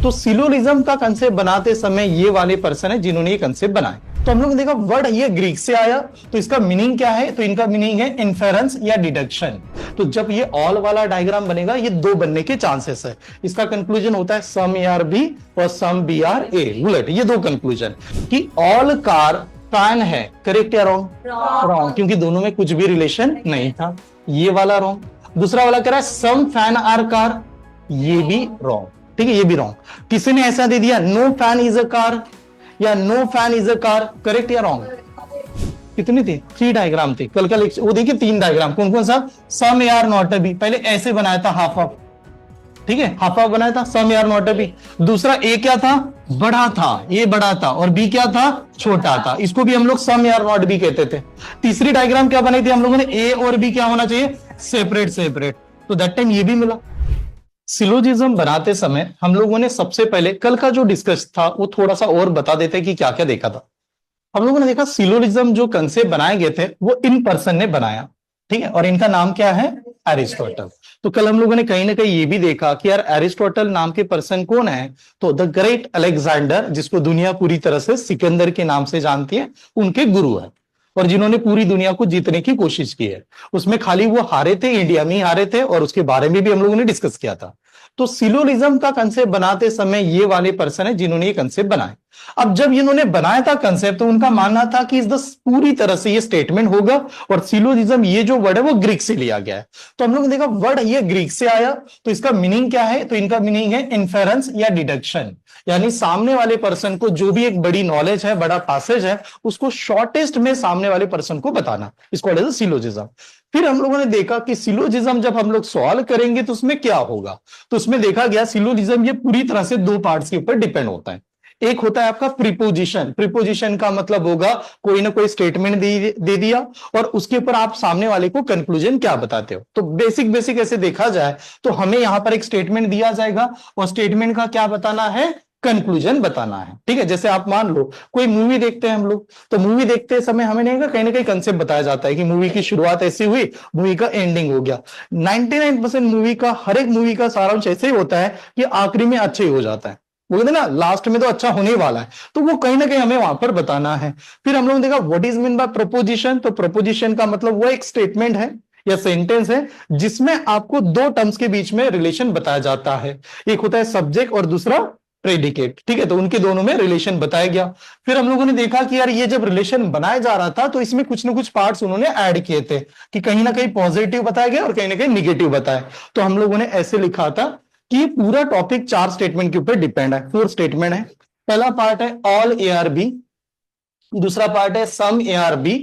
तो सिलोजिज्म का कंसेप्ट बनाते समय ये वाले पर्सन है जिन्होंने ये कंसेप्ट बनाए। तो हम लोग ने देखा वर्ड ये ग्रीक से आया, तो इसका मीनिंग क्या है? तो इनका मीनिंग है इन्फेरेंस या डिडक्शन। तो जब ये ऑल वाला डायग्राम बनेगा ये दो बनने के चांसेस है। इसका कंक्लूजन होता है सम ए आर बी और some B are A, bullet. ये दो कंक्लूजन कि ऑल कार फैन है, करेक्ट या रॉन्ग? रॉन्ग, क्योंकि दोनों में कुछ भी रिलेशन नहीं था। ये वाला रॉन्ग। दूसरा वाला कह रहा है सम फैन आर कार, ये भी रॉन्ग, ठीक है, ये भी रॉन्ग। किसी ने ऐसा दे दिया no fan is a car या no fan is a car, correct या रॉन्ग? कितनी थी? 3 डायग्राम थी। कल वो देखिए 3 डायग्राम कौन कौन सा? Some A are not a B, पहले ऐसे बनाया था हाफ हाफ, ठीक है, हाफ हाफ बनाया था, some A are not a B. दूसरा ए क्या था? बड़ा था, ये बड़ा था, और बी क्या था? छोटा था। इसको भी हम लोग सम ए आर नॉट बी कहते थे। तीसरी डायग्राम क्या बनाई थी हम लोगों ने? ए और बी क्या होना चाहिए? Separate separate. तो दैट टाइम ये भी मिला। सिलोजिज्म बनाते समय हम लोगों ने सबसे पहले कल का जो डिस्कस था वो थोड़ा सा और बता देते कि क्या क्या देखा था। हम लोगों ने देखा सिलोजिज्म जो कंसेप्ट बनाए गए थे वो इन पर्सन ने बनाया, ठीक है, और इनका नाम क्या है? एरिस्टोटल। तो कल हम लोगों ने कहीं ना कहीं ये भी देखा कि यार एरिस्टोटल नाम के पर्सन कौन है? तो द ग्रेट अलेक्जेंडर, जिसको दुनिया पूरी तरह से सिकंदर के नाम से जानती है, उनके गुरु है और जिन्होंने पूरी दुनिया को जीतने की कोशिश की है। उसमें खाली वो हारे थे, इंडिया में ही हारे थे, और उसके बारे में भी हम लोगों ने डिस्कस किया था। तो सिलोजिज्म का कंसेप्ट बनाते समय ये वाले पर्सन है जिन्होंने ये कंसेप्ट बनाए। अब जब इन्होंने बनाया था कंसेप्ट तो उनका मानना था कि इस पूरी तरह से ये स्टेटमेंट होगा, और सिलोजिज्म ये जो वर्ड है वो ग्रीक से लिया गया है। तो हम लोगों ने देखा वर्ड ये ग्रीक से आया, तो इसका मीनिंग क्या है? तो इनका मीनिंग है इन्फेरेंस या डिडक्शन, यानी सामने वाले पर्सन को जो भी एक बड़ी नॉलेज है, बड़ा पैसेज है, उसको शॉर्टेस्ट में सामने वाले पर्सन को बताना, इसको कॉल्ड एज सिलोजिज्म। फिर हम लोगों ने देखा कि सिलोजिज्म जब हम लोग सॉल्व करेंगे तो उसमें क्या होगा? तो उसमें देखा गया सिलोजिज्म ये पूरी तरह से 2 पार्ट्स के ऊपर डिपेंड होता है। एक होता है आपका प्रीपोजिशन। प्रीपोजिशन का मतलब होगा कोई ना कोई स्टेटमेंट दे दिया और उसके ऊपर आप सामने वाले को कंक्लूजन क्या बताते हो। तो बेसिक ऐसे देखा जाए तो हमें यहां पर एक स्टेटमेंट दिया जाएगा और स्टेटमेंट का क्या बताना है? कंक्लूजन बताना है, ठीक है। जैसे आप मान लो कोई मूवी देखते हैं हम लोग, तो मूवी देखते समय हमें नहीं कहीं ना कहीं कंसेप्ट बताया जाता है कि मूवी की शुरुआत ऐसी हुई, मूवी का एंडिंग हो गया। 99% मूवी का, हर एक मूवी का सारांश ऐसे ही होता है कि आखिरी में अच्छे ही हो जाता है, वो कहते ना लास्ट में तो अच्छा होने वाला है, तो वो कहीं ना कहीं हमें वहां पर बताना है। फिर हम लोगों ने देखा what is mean by preposition. तो प्रपोजिशन का मतलब वो एक स्टेटमेंट है या सेंटेंस है जिसमें आपको 2 टर्म्स के बीच में रिलेशन बताया जाता है। एक होता है सब्जेक्ट और दूसरा प्रेडिकेट, ठीक है, तो उनके दोनों में रिलेशन बताया गया। फिर हम लोगों ने देखा कि यार ये जब रिलेशन बनाया जा रहा था तो इसमें कुछ ना कुछ पार्ट्स उन्होंने ऐड किए थे कि कहीं ना कहीं पॉजिटिव बताया गया और कहीं ना कहीं निगेटिव बताया। तो हम लोगों ने ऐसे लिखा था कि पूरा टॉपिक 4 स्टेटमेंट के ऊपर डिपेंड है, 4 स्टेटमेंट है। पहला पार्ट है ऑल ए आर बी, दूसरा पार्ट है some A are B,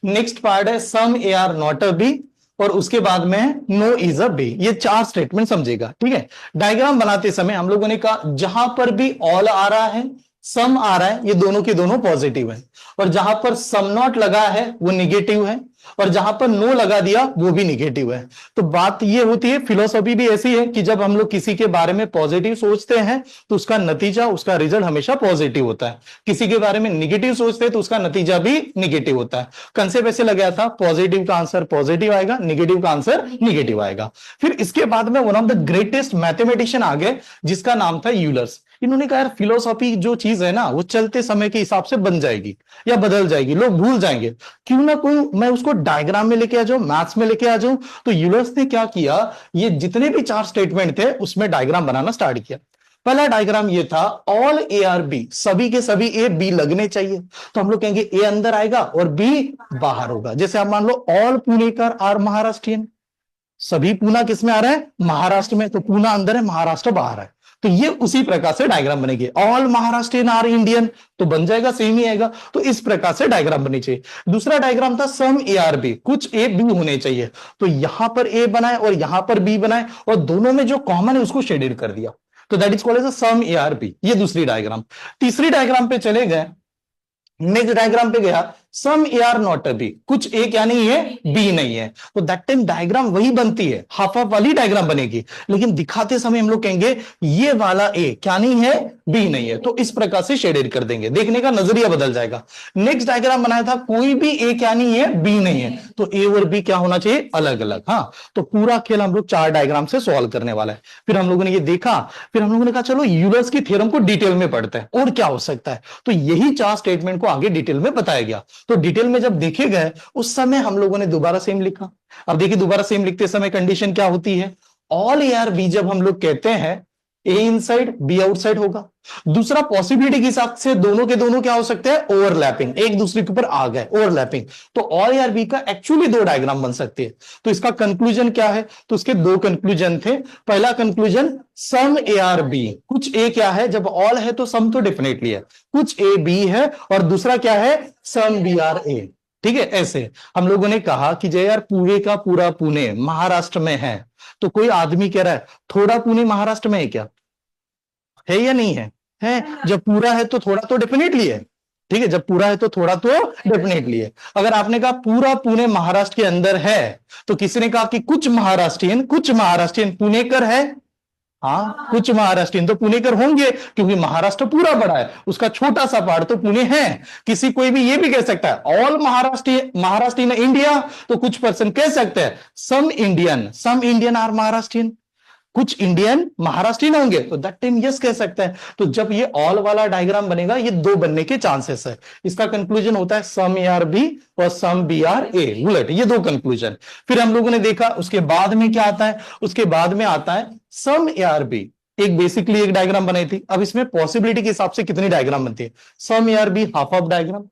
next part है some A are not a B, और उसके बाद में नो इज अ बी। ये 4 स्टेटमेंट समझेगा, ठीक है। डायग्राम बनाते समय हम लोगों ने कहा जहां पर भी ऑल आ रहा है, सम आ रहा है, ये दोनों के दोनों पॉजिटिव है, और जहां पर सम नॉट लगा है वो निगेटिव है, और जहां पर नो लगा दिया वो भी निगेटिव है। तो बात ये होती है, फिलोसॉफी भी ऐसी है कि जब हम लोग किसी के बारे में पॉजिटिव सोचते हैं तो उसका नतीजा, उसका रिजल्ट हमेशा पॉजिटिव होता है। किसी के बारे में निगेटिव सोचते हैं तो उसका नतीजा भी निगेटिव होता है। कंसेप्ट ऐसे लगा था, पॉजिटिव का आंसर पॉजिटिव आएगा, निगेटिव का आंसर निगेटिव आएगा। फिर इसके बाद में one of the greatest mathematician आ गए जिसका नाम था यूलर्स। इन्होंने कहा यार फिलोसॉफी जो चीज है ना वो चलते समय के हिसाब से बन जाएगी या बदल जाएगी, लोग भूल जाएंगे, क्यों ना कोई मैं उसको डायग्राम में लेके आ जाऊं, मैथ्स में लेके आ जाऊं। तो यूलर्स ने क्या किया, ये जितने भी 4 स्टेटमेंट थे उसमें डायग्राम बनाना स्टार्ट किया। पहला डायग्राम ये था ऑल ए आर बी, सभी के सभी ए बी लगने चाहिए। तो हम लोग कहेंगे ए अंदर आएगा और बी बाहर होगा। जैसे आप मान लो ऑल पुणेकर आर महाराष्ट्रियन, सभी पूना किस में आ रहा है? महाराष्ट्र में, तो पूना अंदर है, महाराष्ट्र बाहर है। तो ये उसी प्रकार से डायग्राम बनेगी। ऑल महाराष्ट्रियन आर इंडियन, तो बन जाएगा सेम ही आएगा। तो इस प्रकार से डायग्राम बनी चाहिए। दूसरा डायग्राम था सम ए आर बी, कुछ ए बी होने चाहिए, तो यहां पर ए बनाए और यहां पर बी बनाए और दोनों में जो कॉमन है उसको शेडेड कर दिया, तो that is called as some A are B. ये दूसरी डायग्राम। तीसरी डायग्राम पे चले गए, नेक्स्ट डायग्राम पे गया some A are not B, कुछ ए क्या नहीं है, बी नहीं है, तो दैट टाइम डायग्राम वही बनती है, हाफ हाफ वाली डायग्राम बनेगी, लेकिन दिखाते समय हम लोग कहेंगे ये वाला ए क्या नहीं है, बी नहीं है, तो इस प्रकार से शेडेड कर देंगे, देखने का नजरिया बदल जाएगा। नेक्स्ट डायग्राम बनाया था, कोई भी ए क्या नहीं है, बी नहीं है, तो ए और बी क्या होना चाहिए, अलग अलग। हाँ, तो पूरा खेल हम लोग 4 डायग्राम से सॉल्व करने वाला है। फिर हम लोगों ने ये देखा, फिर हम लोगों ने कहा चलो यूलर्स की थ्योरम को डिटेल में पढ़ते हैं और क्या हो सकता है, तो यही 4 स्टेटमेंट को आगे डिटेल में बताया गया। तो डिटेल में जब देखे गए उस समय हम लोगों ने दोबारा सेम लिखा। अब देखिए दोबारा सेम लिखते समय कंडीशन क्या होती है, ऑल ए आर बी जब हम लोग कहते हैं ए इनसाइड बी आउटसाइड होगा। दूसरा पॉसिबिलिटी के हिसाब से दोनों के दोनों क्या हो सकते हैं, ओवरलैपिंग, एक दूसरे के ऊपर आ गए, ओवरलैपिंग, तो ऑल ए आर बी का एक्चुअली 2 डायग्राम बन सकते हैं। तो इसका कंक्लूजन क्या है, तो उसके 2 कंक्लूजन थे। पहला conclusion some A are B, कुछ ए क्या है, जब ऑल है तो सम तो डेफिनेटली है, कुछ ए बी है, और दूसरा क्या है, सम बी आर ए। ठीक है, ऐसे हम लोगों ने कहा कि जय यार पूरे का पूरा पुणे महाराष्ट्र में है, तो कोई आदमी कह रहा है थोड़ा पुणे महाराष्ट्र में है क्या, है या नहीं है, है। जब पूरा है तो थोड़ा तो डेफिनेटली है, ठीक है, जब पूरा है तो थोड़ा तो डेफिनेटली है। अगर आपने कहा पूरा पुणे महाराष्ट्र के अंदर है, तो किसी ने कहा कि कुछ महाराष्ट्रियन पुणेकर है, हाँ कुछ महाराष्ट्रियन तो पुणेकर होंगे, क्योंकि महाराष्ट्र पूरा बड़ा है, उसका छोटा सा पार्ट तो पुणे है। किसी कोई भी ये भी कह सकता है ऑल महाराष्ट्र इन इंडिया, तो कुछ पर्सन कह सकते हैं सम इंडियन आर महाराष्ट्रियन, कुछ इंडियन महाराष्ट्रियन होंगे, तो दैट टाइम यस कह सकते हैं। तो जब ये ऑल वाला डायग्राम बनेगा, ये 2 बनने के चांसेस है। इसका कंक्लूजन होता है सम ए आर बी और some B are A, bullet, ये 2 कंक्लूजन। फिर हम लोगों ने देखा उसके बाद में क्या आता है, उसके बाद में आता है सम ए आर बी, एक बेसिकली एक डायग्राम बनाई थी। अब इसमें पॉसिबिलिटी के हिसाब से कितनी डायग्राम बनती है, some A are B half of diagram,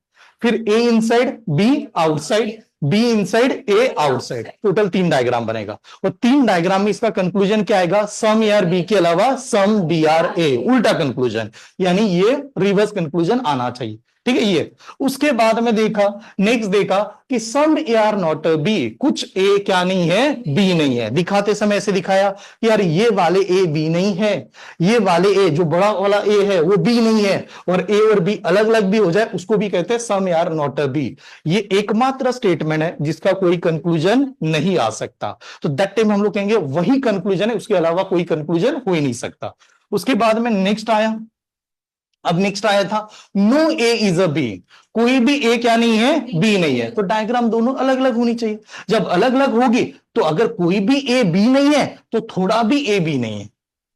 फिर A inside B outside, B inside A outside, total 3 diagram बनेगा। और 3 डायग्राम में इसका कंक्लूजन क्या आएगा, सम ए आर बी के अलावा सम बी आर ए, उल्टा कंक्लूजन, यानी ये रिवर्स कंक्लूजन आना चाहिए। ठीक है, ये उसके बाद में देखा, नेक्स्ट देखा कि सम ए आर नॉट बी, कुछ ए क्या नहीं है, बी नहीं है। दिखाते समय ऐसे दिखाया कि यार ये वाले ए बी नहीं है, ये वाले ए जो बड़ा वाला ए है वो बी नहीं है, और ए और बी अलग अलग भी हो जाए उसको भी कहते हैं सम ए आर नॉट बी। ये एकमात्र स्टेटमेंट है जिसका कोई कंक्लूजन नहीं आ सकता, तो दैट टाइम हम लोग कहेंगे वही कंक्लूजन है, उसके अलावा कोई कंक्लूजन हो ही नहीं सकता। उसके बाद में नेक्स्ट आया, अब नेक्स्ट आया था no A is a B, कोई भी ए क्या नहीं है, बी नहीं है, तो डायग्राम दोनों अलग अलग होनी चाहिए। जब अलग अलग होगी तो अगर कोई भी ए बी नहीं है तो थोड़ा भी ए बी नहीं है,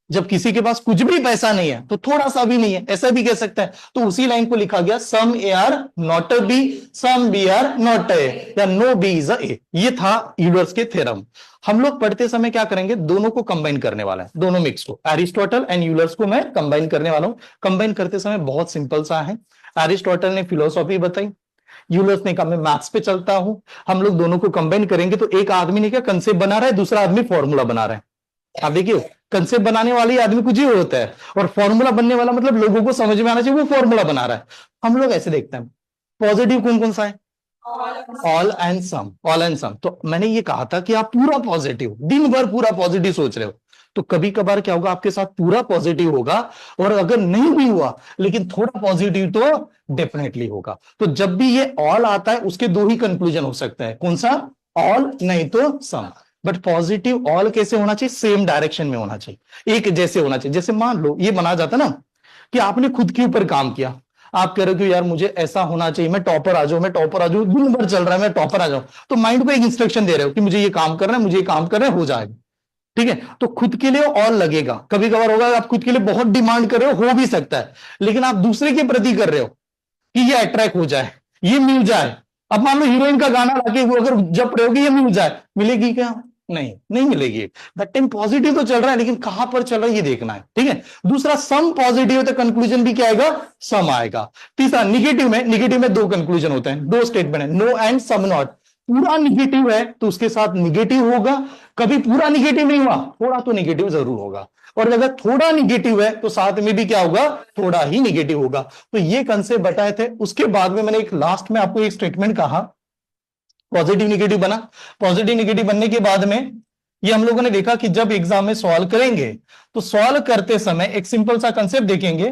जब किसी के पास कुछ भी पैसा नहीं है तो थोड़ा सा भी नहीं है, ऐसा भी कह सकता है। तो उसी लाइन को लिखा गया some A are not a B, some B are not A, या no B is a A. ये था यूलर्स के थ्योरम। हम लोग पढ़ते समय क्या करेंगे, दोनों को कंबाइन करने वाला है, दोनों मिक्स को, एरिस्टोटल एंड यूलर्स को मैं कंबाइन करने वाला हूं। कंबाइन करते समय बहुत सिंपल सा है, एरिस्टोटल ने फिलोसॉफी बताई, यूलर्स ने कहा मैं मैथ्स पे चलता हूं। हम लोग दोनों को कंबाइन करेंगे तो एक आदमी ने क्या कंसेप्ट बना रहा है, दूसरा आदमी फॉर्मूला बना रहा है। आप देखिए कंसेप्ट बनाने वाले आदमी कुछ ही होता है, और फॉर्मूला बनने वाला मतलब लोगों को समझ में आना चाहिए वो फॉर्मूला बना रहा है। हम लोग ऐसे देखते हैं, पॉजिटिव कौन कौन सा है, all and some, all and some. तो मैंने ये कहा था कि आप पूरा पॉजिटिव, दिन भर पूरा पॉजिटिव सोच रहे हो, तो कभी कभार क्या होगा आपके साथ पूरा पॉजिटिव होगा, और अगर नहीं भी हुआ लेकिन थोड़ा पॉजिटिव तो डेफिनेटली होगा। तो जब भी ये ऑल आता है उसके 2 ही कंक्लूजन हो सकता है, कौन सा, ऑल नहीं तो सम। बट पॉजिटिव ऑल कैसे होना चाहिए, सेम डायरेक्शन में होना चाहिए, एक जैसे होना चाहिए। जैसे मान लो ये बना जाता ना कि आपने खुद के ऊपर काम किया, आप कह रहे हो कि यार मुझे ऐसा होना चाहिए, मैं टॉपर आ जाऊं, मैं टॉपर आ जाऊं, दिन भर चल रहा है मैं टॉपर आ जाऊं, तो माइंड को एक इंस्ट्रक्शन दे रहे हो कि मुझे ये काम करना है, मुझे ये काम करना है, हो जाएगा। ठीक है, तो खुद के लिए ऑल लगेगा। कभी कभार होगा आप खुद के लिए बहुत डिमांड कर रहे हो भी सकता है, लेकिन आप दूसरे के प्रति कर रहे हो कि ये अट्रैक्ट हो जाए, ये मिल जाए। अब मान लो हीरोइन का गाना लाके वो अगर जब रहे हो कि ये मिल जाए, मिलेगी क्या, नहीं मिलेगी। दैट टाइम पॉजिटिव तो चल रहा है लेकिन कहां पर चल रहा है ये देखना है। ठीक है, दूसरा सम पॉजिटिव है तो कंक्लूजन भी क्या आएगा, सम आएगा। तीसरा निगेटिव में 2 कंक्लूजन होते हैं, 2 स्टेटमेंट है, नो एंड सम नॉट। पूरा निगेटिव है तो उसके साथ निगेटिव होगा, कभी पूरा निगेटिव नहीं हुआ थोड़ा तो निगेटिव जरूर होगा, और अगर थोड़ा निगेटिव है तो साथ में भी क्या होगा, थोड़ा ही निगेटिव होगा। तो ये कंसेप्ट बताए थे। उसके बाद में मैंने एक लास्ट में आपको एक स्टेटमेंट कहा, पॉजिटिव निगेटिव बना। पॉजिटिव निगेटिव बनने के बाद में ये हम लोगों ने देखा कि जब एग्जाम में सॉल्व करेंगे तो सॉल्व करते समय एक सिंपल सा कंसेप्ट देखेंगे।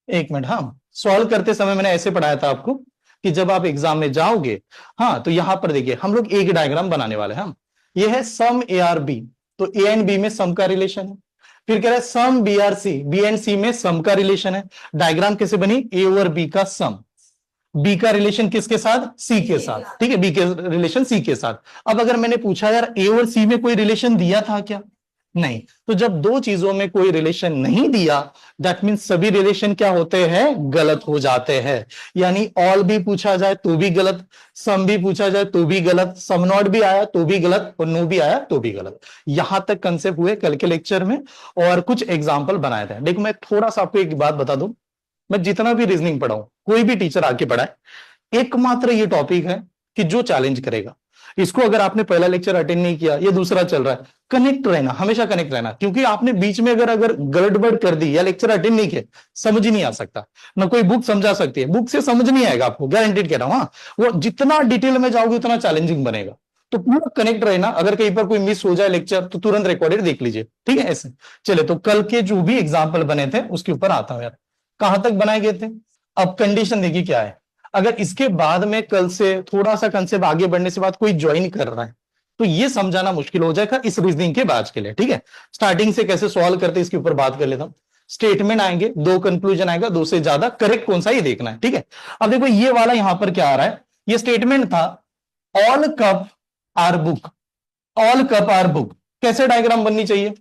एक मिनट, हाँ, सॉल्व करते समय मैंने ऐसे पढ़ाया था आपको कि जब आप एग्जाम में जाओगे, हाँ, तो यहां पर देखिए हम लोग एक डायग्राम बनाने वाले हैं हम। ये है सम ए आर बी, तो ए एंड बी में सम का रिलेशन है। फिर कह रहा है some B are C, B and C में सम का रिलेशन है। डायग्राम कैसे बनी, ए और बी का सम, बी का रिलेशन किसके साथ, सी के साथ, ठीक है, बी के रिलेशन सी के साथ। अब अगर मैंने पूछा यार ए और सी में कोई रिलेशन दिया था क्या, नहीं, तो जब दो चीजों में कोई रिलेशन नहीं दिया, दैट मीन्स सभी रिलेशन क्या होते हैं, गलत हो जाते हैं। यानी ऑल भी पूछा जाए तो भी गलत, सम भी पूछा जाए तो भी गलत, सम नॉट भी आया तो भी गलत, और नो भी आया तो भी गलत। यहां तक कंसेप्ट हुए कल के लेक्चर में, और कुछ एग्जाम्पल बनाए थे। देखो मैं थोड़ा सा आपको एक बात बता दूं, मैं जितना भी रीजनिंग पढ़ाऊं, कोई भी टीचर आके पढ़ाए, एकमात्र ये टॉपिक है कि जो चैलेंज करेगा, इसको अगर आपने पहला लेक्चर अटेंड नहीं किया, ये दूसरा चल रहा है, कनेक्ट रहना, हमेशा कनेक्ट रहना, क्योंकि आपने बीच में अगर गड़बड़ कर दी या लेक्चर अटेंड नहीं किया, समझ ही नहीं आ सकता, ना कोई बुक समझा सकती है, बुक से समझ नहीं आएगा आपको, गारंटेड कह रहा हूं। हाँ, वो जितना डिटेल में जाओगे उतना चैलेंजिंग बनेगा, तो पूरा कनेक्ट रहना। अगर कहीं पर कोई मिस हो जाए लेक्चर तो तुरंत रिकॉर्डेड देख लीजिए, ठीक है। ऐसे चले, तो कल के जो भी एग्जाम्पल बने थे उसके ऊपर आता हूं यार, कहां तक बनाए गए थे। अब कंडीशन देखिए क्या है, अगर इसके बाद में कल से थोड़ा सा कंसेप्ट आगे बढ़ने से बाद कोई ज्वाइन कर रहा है, तो ये समझाना मुश्किल हो जाएगा इस रीजनिंग के बैच के लिए, ठीक है। स्टार्टिंग से कैसे सॉल्व करते इसके ऊपर बात कर लेता हूं। स्टेटमेंट आएंगे, दो कंक्लूजन आएगा, दो से ज्यादा, करेक्ट कौन सा ये देखना है, ठीक है। अब देखो ये वाला यहां पर क्या आ रहा है, ये स्टेटमेंट था, all cup are book, all cup are book, कैसे डायग्राम बननी चाहिए,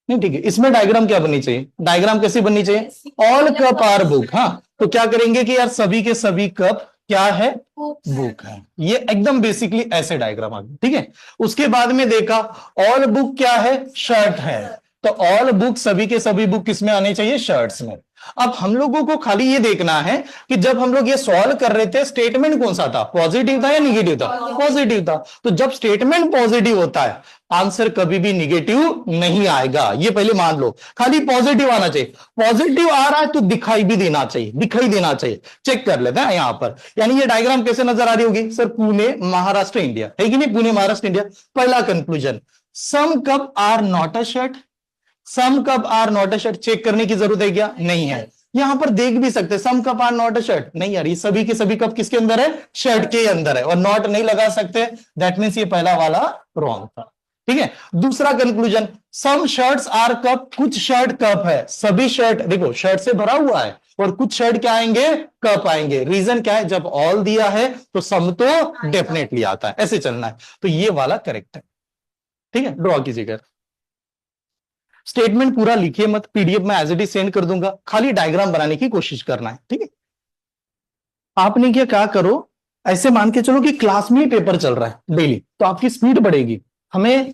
नहीं ठीक है, इसमें डायग्राम क्या बननी चाहिए, डायग्राम कैसी बननी चाहिए, ऑल कप आर बुक। हाँ, तो क्या करेंगे कि यार सभी के सभी कप क्या है, बुक है, ये एकदम बेसिकली ऐसे डायग्राम आ गया, ठीक है। उसके बाद में देखा ऑल बुक क्या है, शर्ट है, तो ऑल बुक सभी के सभी बुक किसमें आने चाहिए, शर्ट्स में। अब हम लोगों को खाली ये देखना है कि जब हम लोग ये सॉल्व कर रहे थे स्टेटमेंट कौन सा था, पॉजिटिव था या निगेटिव था, पॉजिटिव था। तो जब स्टेटमेंट पॉजिटिव होता है, आंसर कभी भी निगेटिव नहीं आएगा, ये पहले मान लो, खाली पॉजिटिव आना चाहिए। पॉजिटिव आ रहा है तो दिखाई भी देना चाहिए, दिखाई देना चाहिए। चेक कर लेते हैं यहां पर, यानी ये डायग्राम कैसे नजर आ रही होगी सर, पुणे महाराष्ट्र इंडिया है कि नहीं, पुणे महाराष्ट्र इंडिया। पहला conclusion, some cup are not a shirt, some cup are not a shirt, check करने की जरूरत है क्या, नहीं है। यहां पर देख भी सकते some cup are not a shirt, नहीं यार, ये सभी के सभी कप किसके अंदर है, शर्ट के अंदर है, और नॉट नहीं लगा सकते, दैट मीन्स ये पहला वाला रॉन्ग था, ठीक है। दूसरा conclusion, some shirts are cup, कुछ शर्ट कप है, सभी शर्ट देखो शर्ट से भरा हुआ है, और कुछ शर्ट क्या आएंगे, कप आएंगे। रीजन क्या है, जब ऑल दिया है तो सम तो डेफिनेटली आता है, ऐसे चलना है, तो ये वाला करेक्ट है, ठीक है। ड्रॉ कीजिएगा, स्टेटमेंट पूरा लिखिए मत, पीडीएफ में एज इट इज सेंड कर दूंगा, खाली डायग्राम बनाने की कोशिश करना है, ठीक है। आपने क्या करो, ऐसे मान के चलो कि क्लास में ही पेपर चल रहा है डेली, तो आपकी स्पीड बढ़ेगी। हमें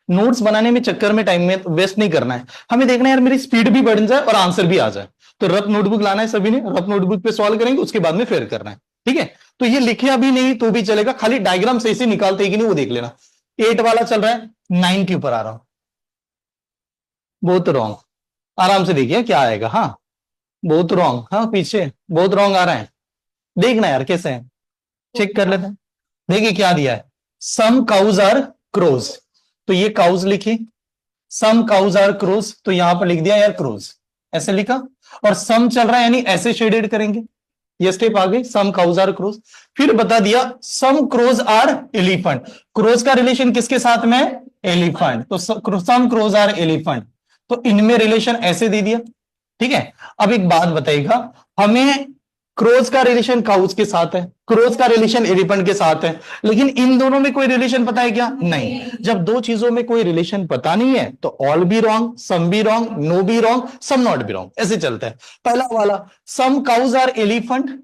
नोट्स बनाने में चक्कर में टाइम में वेस्ट नहीं करना है, हमें देखना है यार मेरी स्पीड भी बढ़ जाए और आंसर भी आ जाए। तो रफ नोटबुक लाना है सभी ने, रफ नोटबुक पे सॉल्व करेंगे, उसके बाद में फेयर करना है, ठीक है। तो ये लिखे अभी नहीं तो भी चलेगा, खाली डायग्राम सही से निकालते कि नहीं वो देख लेना। 8 वाला चल रहा है, 9 के ऊपर आ रहा हूं, बहुत रॉन्ग, आराम से देखिए क्या आएगा, हाँ बहुत रॉन्ग, हाँ पीछे बहुत रॉन्ग आ रहा है, देखना यार कैसे है, चेक कर लेते हैं। देखिए क्या दिया है, सम काउज आर क्रोज, तो ये काउज लिखी, सम काउज आर क्रोज, तो यहां पर लिख दिया यार क्रोज, ऐसे लिखा, और सम चल रहा है यानी ऐसे शेडेड करेंगे, ये स्टेप आ गई, सम काउज आर क्रोज। फिर बता दिया सम क्रोज आर एलिफेंट, क्रोज का रिलेशन किसके साथ में, एलिफेंट, तो सम क्रोज आर एलिफेंट, तो इनमें रिलेशन ऐसे दे दिया, ठीक है। अब एक बात बताइएगा, हमें क्रोज का रिलेशन काउज के साथ है, क्रोज का रिलेशन एलिफेंट के साथ है, लेकिन इन दोनों में कोई रिलेशन पता है क्या, नहीं। जब दो चीजों में कोई रिलेशन पता नहीं है तो ऑल भी रॉन्ग, सम भी रॉन्ग, नो भी रॉन्ग, सम नॉट भी रॉन्ग, ऐसे चलता है। पहला वाला सम काउज आर एलिफेंट,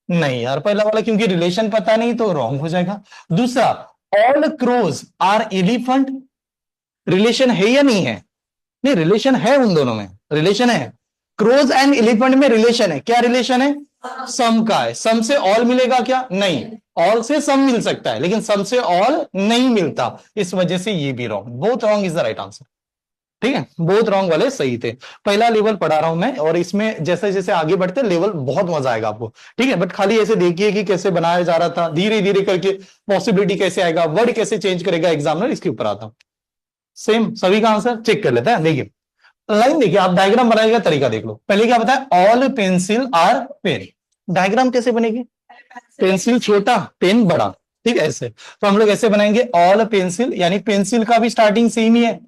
नहीं यार पहला वाला क्योंकि रिलेशन पता नहीं तो रॉन्ग हो जाएगा। दूसरा all crows are elephant, relation है या नहीं है, नहीं रिलेशन है, उन दोनों में रिलेशन है, क्रोज एंड एलिफेंट में रिलेशन है, क्या रिलेशन है, सम का है। सम से ऑल मिलेगा क्या, नहीं, ऑल से सम मिल सकता है लेकिन सम से ऑल नहीं मिलता, इस वजह से ये भी wrong, both wrong is the right answer, ठीक है। बोथ रॉन्ग वाले सही थे। पहला लेवल पढ़ा रहा हूं मैं, और इसमें जैसे जैसे आगे बढ़ते लेवल बहुत मजा आएगा आपको, ठीक है। बट खाली ऐसे देखिए कि कैसे बनाया जा रहा था, धीरे धीरे करके पॉसिबिलिटी कैसे आएगा, वर्ड कैसे चेंज करेगा एग्जामिनर, इसके ऊपर आता हूं। सेम सभी का आंसर चेक कर लेते हैं, देखिए लाइन देखिए, आप डायग्राम बनाने का तरीका देख लो। पहले क्या बताया, all pencil are pen, diagram कैसे बनेगी? पेंसिल छोटा पेन बड़ा, ठीक है ऐसे। तो हम लोग ऐसे बनाएंगे ऑल पेंसिल, यानी पेंसिल का भी स्टार्टिंग सेम ही है,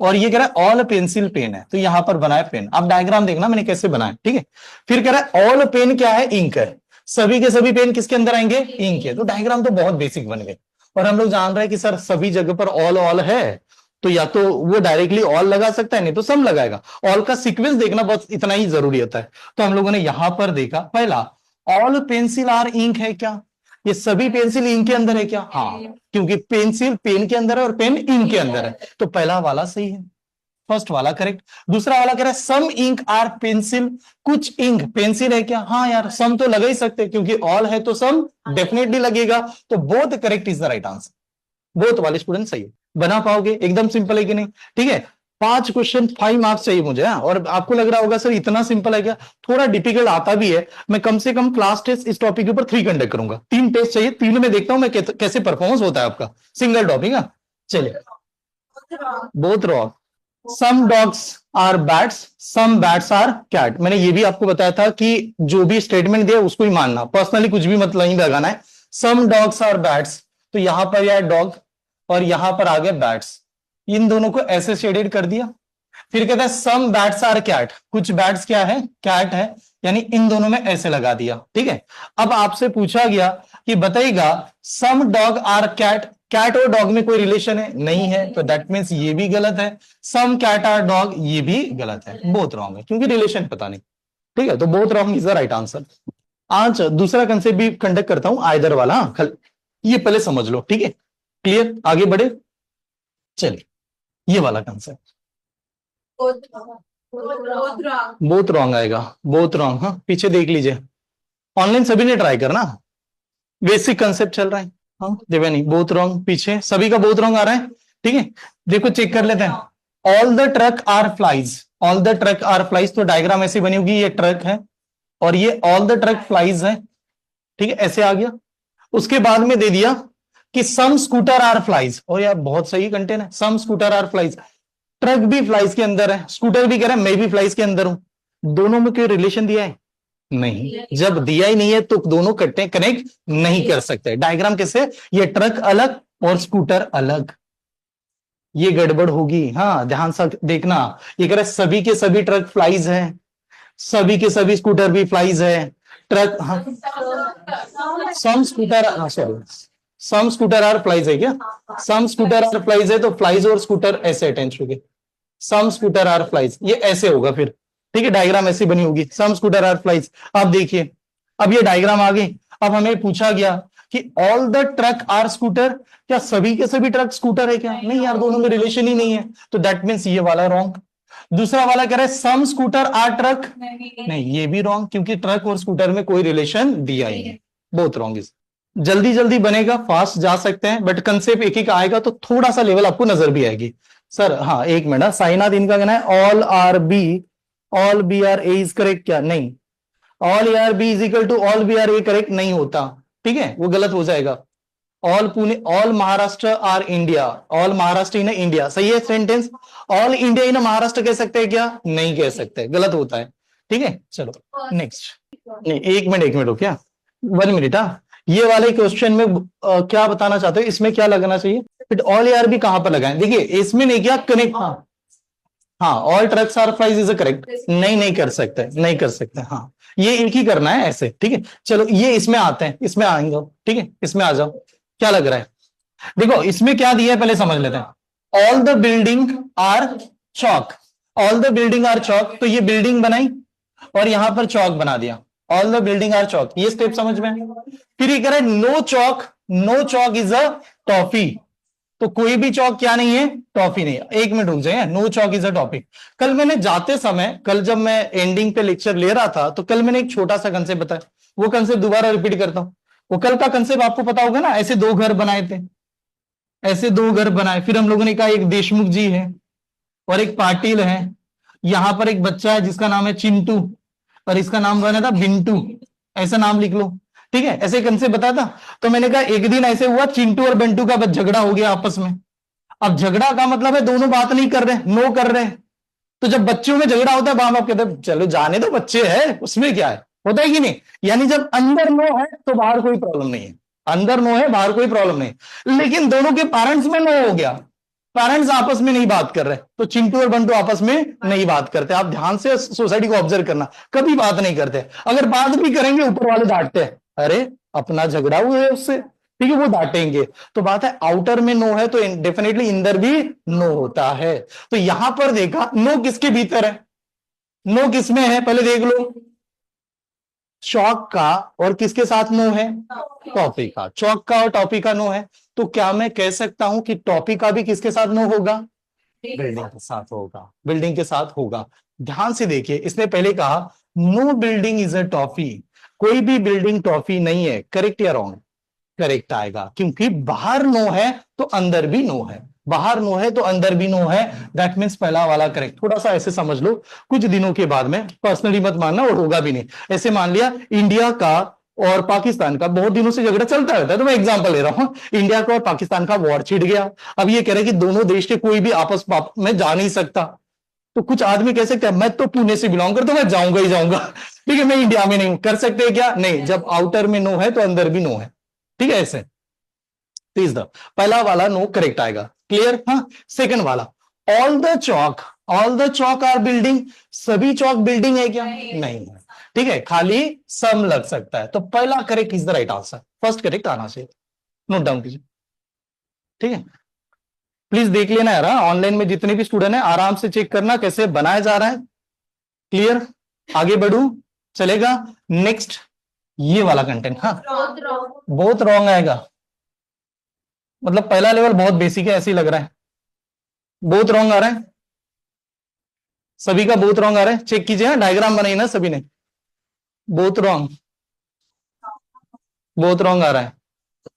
और ये कह रहा है ऑल पेंसिल पेन है, तो यहां पर बनाए पेन। अब डायग्राम देखना मैंने कैसे बनाया, ठीक है। फिर कह रहा है ऑल पेन क्या है? इंक है। सभी के सभी पेन किसके अंदर आएंगे? इंक है। तो डायग्राम तो बहुत बेसिक बन गए। और हम लोग जान रहे हैं कि सर सभी जगह पर ऑल ऑल है, तो या तो वो डायरेक्टली ऑल लगा सकता है, नहीं तो सम लगाएगा। ऑल का सीक्वेंस देखना बस इतना ही जरूरी होता है। तो हम लोगों ने यहां पर देखा, पहला ऑल पेंसिल आर इंक है क्या? ये सभी पेंसिल इंक के अंदर है क्या? हाँ, क्योंकि पेंसिल पेन के अंदर है और पेन इंक के अंदर है, तो पहला वाला सही है, फर्स्ट वाला करेक्ट। दूसरा वाला कह रहा है सम इंक आर पेंसिल, कुछ इंक पेंसिल है क्या? हाँ यार, सम तो लगा ही सकते क्योंकि ऑल है तो सम डेफिनेटली लगेगा, तो both correct is the right answer. Both वाले स्टूडेंट सही है। बना पाओगे? एकदम सिंपल है कि नहीं? ठीक है, 5 क्वेश्चन 5 मार्क्स चाहिए मुझे। और आपको लग रहा होगा सर इतना सिंपल है क्या? थोड़ा डिफिकल्ट आता भी है। मैं कम से कम क्लास टेस्ट इस टॉपिक के ऊपर 3 कंडक्ट करूंगा। 3 टेस्ट चाहिए, 3 में देखता हूं मैं कैसे परफॉर्मेंस होता है आपका सिंगल टॉपिक। हाँ चलिए, both wrong. Some dogs are bats, some bats are cat. मैंने ये भी आपको बताया था कि जो भी स्टेटमेंट दिया उसको ही मानना, पर्सनली कुछ भी मतलब नहीं लगाना है। सम डॉग्स आर बैट्स, तो यहां पर यह डॉग और यहां पर आ गया बैट्स, इन दोनों को ऐसे शेडेड कर दिया। फिर कहता है सम बैट्स आर कैट, कुछ बैट्स क्या है? कैट है, यानी इन दोनों में ऐसे लगा दिया, ठीक है। अब आपसे पूछा गया कि बताइएगा सम डॉग आर कैट, कैट और डॉग में कोई रिलेशन है? नहीं है, तो दैट मीन्स ये भी गलत है। सम कैट आर डॉग, ये भी गलत है, बोथ रॉन्ग है क्योंकि रिलेशन पता नहीं, ठीक है। तो both wrong is the right answer. आज दूसरा कंसेप्ट भी कंडक्ट करता हूं, आइदर वाला। ये पहले समझ लो, ठीक है, क्लियर, आगे बढ़े। चलिए, ये वाला कंसेप्ट बोथ रॉन्ग आएगा, बोथ रॉन्ग। हाँ पीछे देख लीजिए, ऑनलाइन सभी ने ट्राई करना, बेसिक कंसेप्ट चल रहा है। हाँ देवेनी, बोथ रॉन्ग, पीछे सभी का बोथ रॉन्ग आ रहा है, ठीक है। देखो चेक कर लेते हैं। All the truck are flies, all the truck are flies, तो डायग्राम ऐसी बनी होगी, ये ट्रक है और ये ऑल द ट्रक फ्लाइज है, ठीक है, ऐसे आ गया। उसके बाद में दे दिया कि सम स्कूटर आर फ्लाइज, और यार बहुत सही कंटेंट है, सम स्कूटर आर फ्लाइज। ट्रक भी फ्लाइज के अंदर है, स्कूटर भी कह रहा है मैं भी फ्लाइज के अंदर हूं। दोनों में कोई रिलेशन दिया है? नहीं। जब दिया ही नहीं है तो दोनों कनेक्ट नहीं कर सकते। डायग्राम कैसे? ये ट्रक अलग और स्कूटर अलग, ये गड़बड़ होगी। हाँ ध्यान से देखना, ये कह रहा है सभी के सभी ट्रक फ्लाइज हैं, सभी के सभी स्कूटर भी फ्लाइज है। ट्रक, हाँ सम स्कूटर, हाँ sorry, some scooter are flies है क्या? सम स्कूटर आर फ्लाइज है, तो फ्लाइज और स्कूटर ऐसे अटेंच हो गए, सम स्कूटर आर फ्लाइज, ये ऐसे होगा फिर, ठीक है। डायग्राम ऐसी बनी होगी, सम स्कूटर आर फ्लाइज। अब देखिए, अब ये डायग्राम आ गई। अब हमें पूछा गया कि all the truck are scooter, क्या सभी के सभी ट्रक स्कूटर है क्या? नहीं यार, दोनों में रिलेशन ही नहीं है, तो दैट मीन्स ये वाला रॉन्ग। दूसरा वाला कह रहा है सम स्कूटर आर ट्रक, नहीं ये भी रॉन्ग क्योंकि ट्रक और स्कूटर में कोई रिलेशन दिया ही है, बोथ रॉन्ग इज। जल्दी जल्दी बनेगा, फास्ट जा सकते हैं, बट कंसेप्ट एक एक आएगा तो थोड़ा सा लेवल आपको नजर भी आएगी। सर हाँ एक मिनट, साइनाथ इनका कहना है all are B, all B are A is correct क्या? नहीं, all A are B is equal to all B are A correct नहीं होता, ठीक है, वो गलत हो जाएगा। All Pune, all Maharashtra are India, all Maharashtra in India, सही है sentence. All India in Maharashtra कह सकते हैं क्या? नहीं कह सकते, गलत होता है, ठीक है। चलो नेक्स्ट, नहीं एक मिनट हो क्या, 1 मिनट। हाँ ये वाले क्वेश्चन में क्या बताना चाहते हो, इसमें क्या लगाना चाहिए? फिर ऑल ए आर बी कहां पर लगाएं? देखिए इसमें नहीं क्या कनेक्ट, हाँ हाँ all trucks are flies is correct, नहीं कर सकते, नहीं कर सकते, हाँ ये एक ही करना है ऐसे, ठीक है। चलो ये इसमें आते हैं, इसमें आएंगे, ठीक है, इसमें आ जाओ। क्या लग रहा है? देखो इसमें क्या दिया है पहले समझ लेते हैं। All the building are chalk, all the building are chalk, तो ये बिल्डिंग बनाई और यहां पर चौक बना दिया, all the building are chalk, ये स्टेप समझ में। फिर ये कह रहा है no chalk, no chalk is a toffee, तो कोई भी चौक क्या नहीं है? टॉफी नहीं है। 1 मिनट रुक जाए, no chalk is a toffee. कल मैंने जाते समय, कल जब मैं एंडिंग पे लेक्चर ले रहा था, तो कल मैंने एक छोटा सा कंसेप्ट बताया, वो कंसेप्ट दोबारा रिपीट करता हूं। वो कल का कंसेप्ट आपको पता होगा ना, ऐसे 2 घर बनाए थे, ऐसे 2 घर बनाए, फिर हम लोगों ने कहा एक देशमुख जी है और एक पाटिल है, यहां पर एक बच्चा है जिसका नाम है चिंटू और इसका नाम बना था बिंटू, ऐसा नाम लिख लो, ठीक है। ऐसे कंसेप्ट बताया था। तो मैंने कहा एक दिन ऐसे हुआ चिंटू और बिंटू का झगड़ा हो गया आपस में। अब झगड़ा का मतलब है दोनों बात नहीं कर रहे, नो कर रहे, तो जब बच्चों में झगड़ा होता है मां बाप कहते हैं चलो जाने दो बच्चे हैं, उसमें क्या है, होता है कि नहीं? यानी जब अंदर नो है तो बाहर कोई प्रॉब्लम नहीं है, अंदर नो है बाहर कोई प्रॉब्लम नहीं। लेकिन दोनों के पेरेंट्स में नो हो गया, पेरेंट्स आपस में नहीं बात कर रहे, तो चिंटू और बंटू आपस में नहीं बात करते। आप ध्यान से सोसाइटी को ऑब्जर्व करना, कभी बात नहीं करते। अगर बात भी करेंगे ऊपर वाले डांटते हैं, अरे अपना झगड़ा हुआ है उससे, ठीक है, वो डांटेंगे। तो बात है आउटर में नो है तो डेफिनेटली इंदर भी नो होता है। तो यहां पर देखा नो किसके भीतर है, नो किसमें है पहले देख लो, चौक का, और किसके साथ नो है, टॉपिक का। चौक का और टॉपिक का नो है, तो क्या मैं कह सकता हूं कि टॉपिक का भी किसके साथ नो होगा, बिल्डिंग के साथ होगा, बिल्डिंग के साथ होगा। ध्यान से देखिए, इसने पहले कहा no building is a toffee, कोई भी बिल्डिंग टॉफी नहीं है, करेक्ट या रॉन्ग, करेक्ट आएगा, क्योंकि बाहर नो है तो अंदर भी नो है, बाहर नो है तो अंदर भी नो है, दैट मीन्स पहला वाला करेक्ट। थोड़ा सा ऐसे समझ लो, कुछ दिनों के बाद में, पर्सनली मत मानना और होगा भी नहीं। ऐसे मान लिया इंडिया का और पाकिस्तान का बहुत दिनों से झगड़ा चलता रहता है, तो मैं एग्जांपल ले रहा हूं, इंडिया का और पाकिस्तान का वॉर छिड़ गया। अब ये कह रहे हैं कि दोनों देश के कोई भी आपस में जा नहीं सकता, तो कुछ आदमी कह सकते हैं मैं तो पुणे से बिलोंग करता हूं, मैं जाऊंगा ही जाऊंगा, ठीक है, मैं इंडिया में नहीं कर सकते क्या, नहीं, जब आउटर में नो है तो अंदर भी नो है, ठीक है ऐसे। तीस द पहला वाला नो करेक्ट आएगा, क्लियर। हाँ, सेकंड वाला, all the chalk, all the chalk are building, सभी चौक बिल्डिंग है क्या, नहीं है, ठीक है, खाली सम लग सकता है। तो पहला correct is the right answer, first correct आना चाहिए, नोट डाउन कीजिए, ठीक है। प्लीज देख लेना यार, ऑनलाइन में जितने भी स्टूडेंट है आराम से चेक करना कैसे बनाया जा रहा है, क्लियर। आगे बढ़ू, चलेगा। नेक्स्ट ये वाला कंटेंट, हाँ बहुत रॉन्ग आएगा, मतलब पहला लेवल बहुत बेसिक है ऐसे ही लग रहा है, बहुत रॉन्ग आ रहा है, सभी का बहुत रॉन्ग आ रहा है, चेक कीजिए, हाँ डायग्राम बनाई ना सभी ने, बहुत रॉन्ग, बहुत रॉन्ग आ रहा है,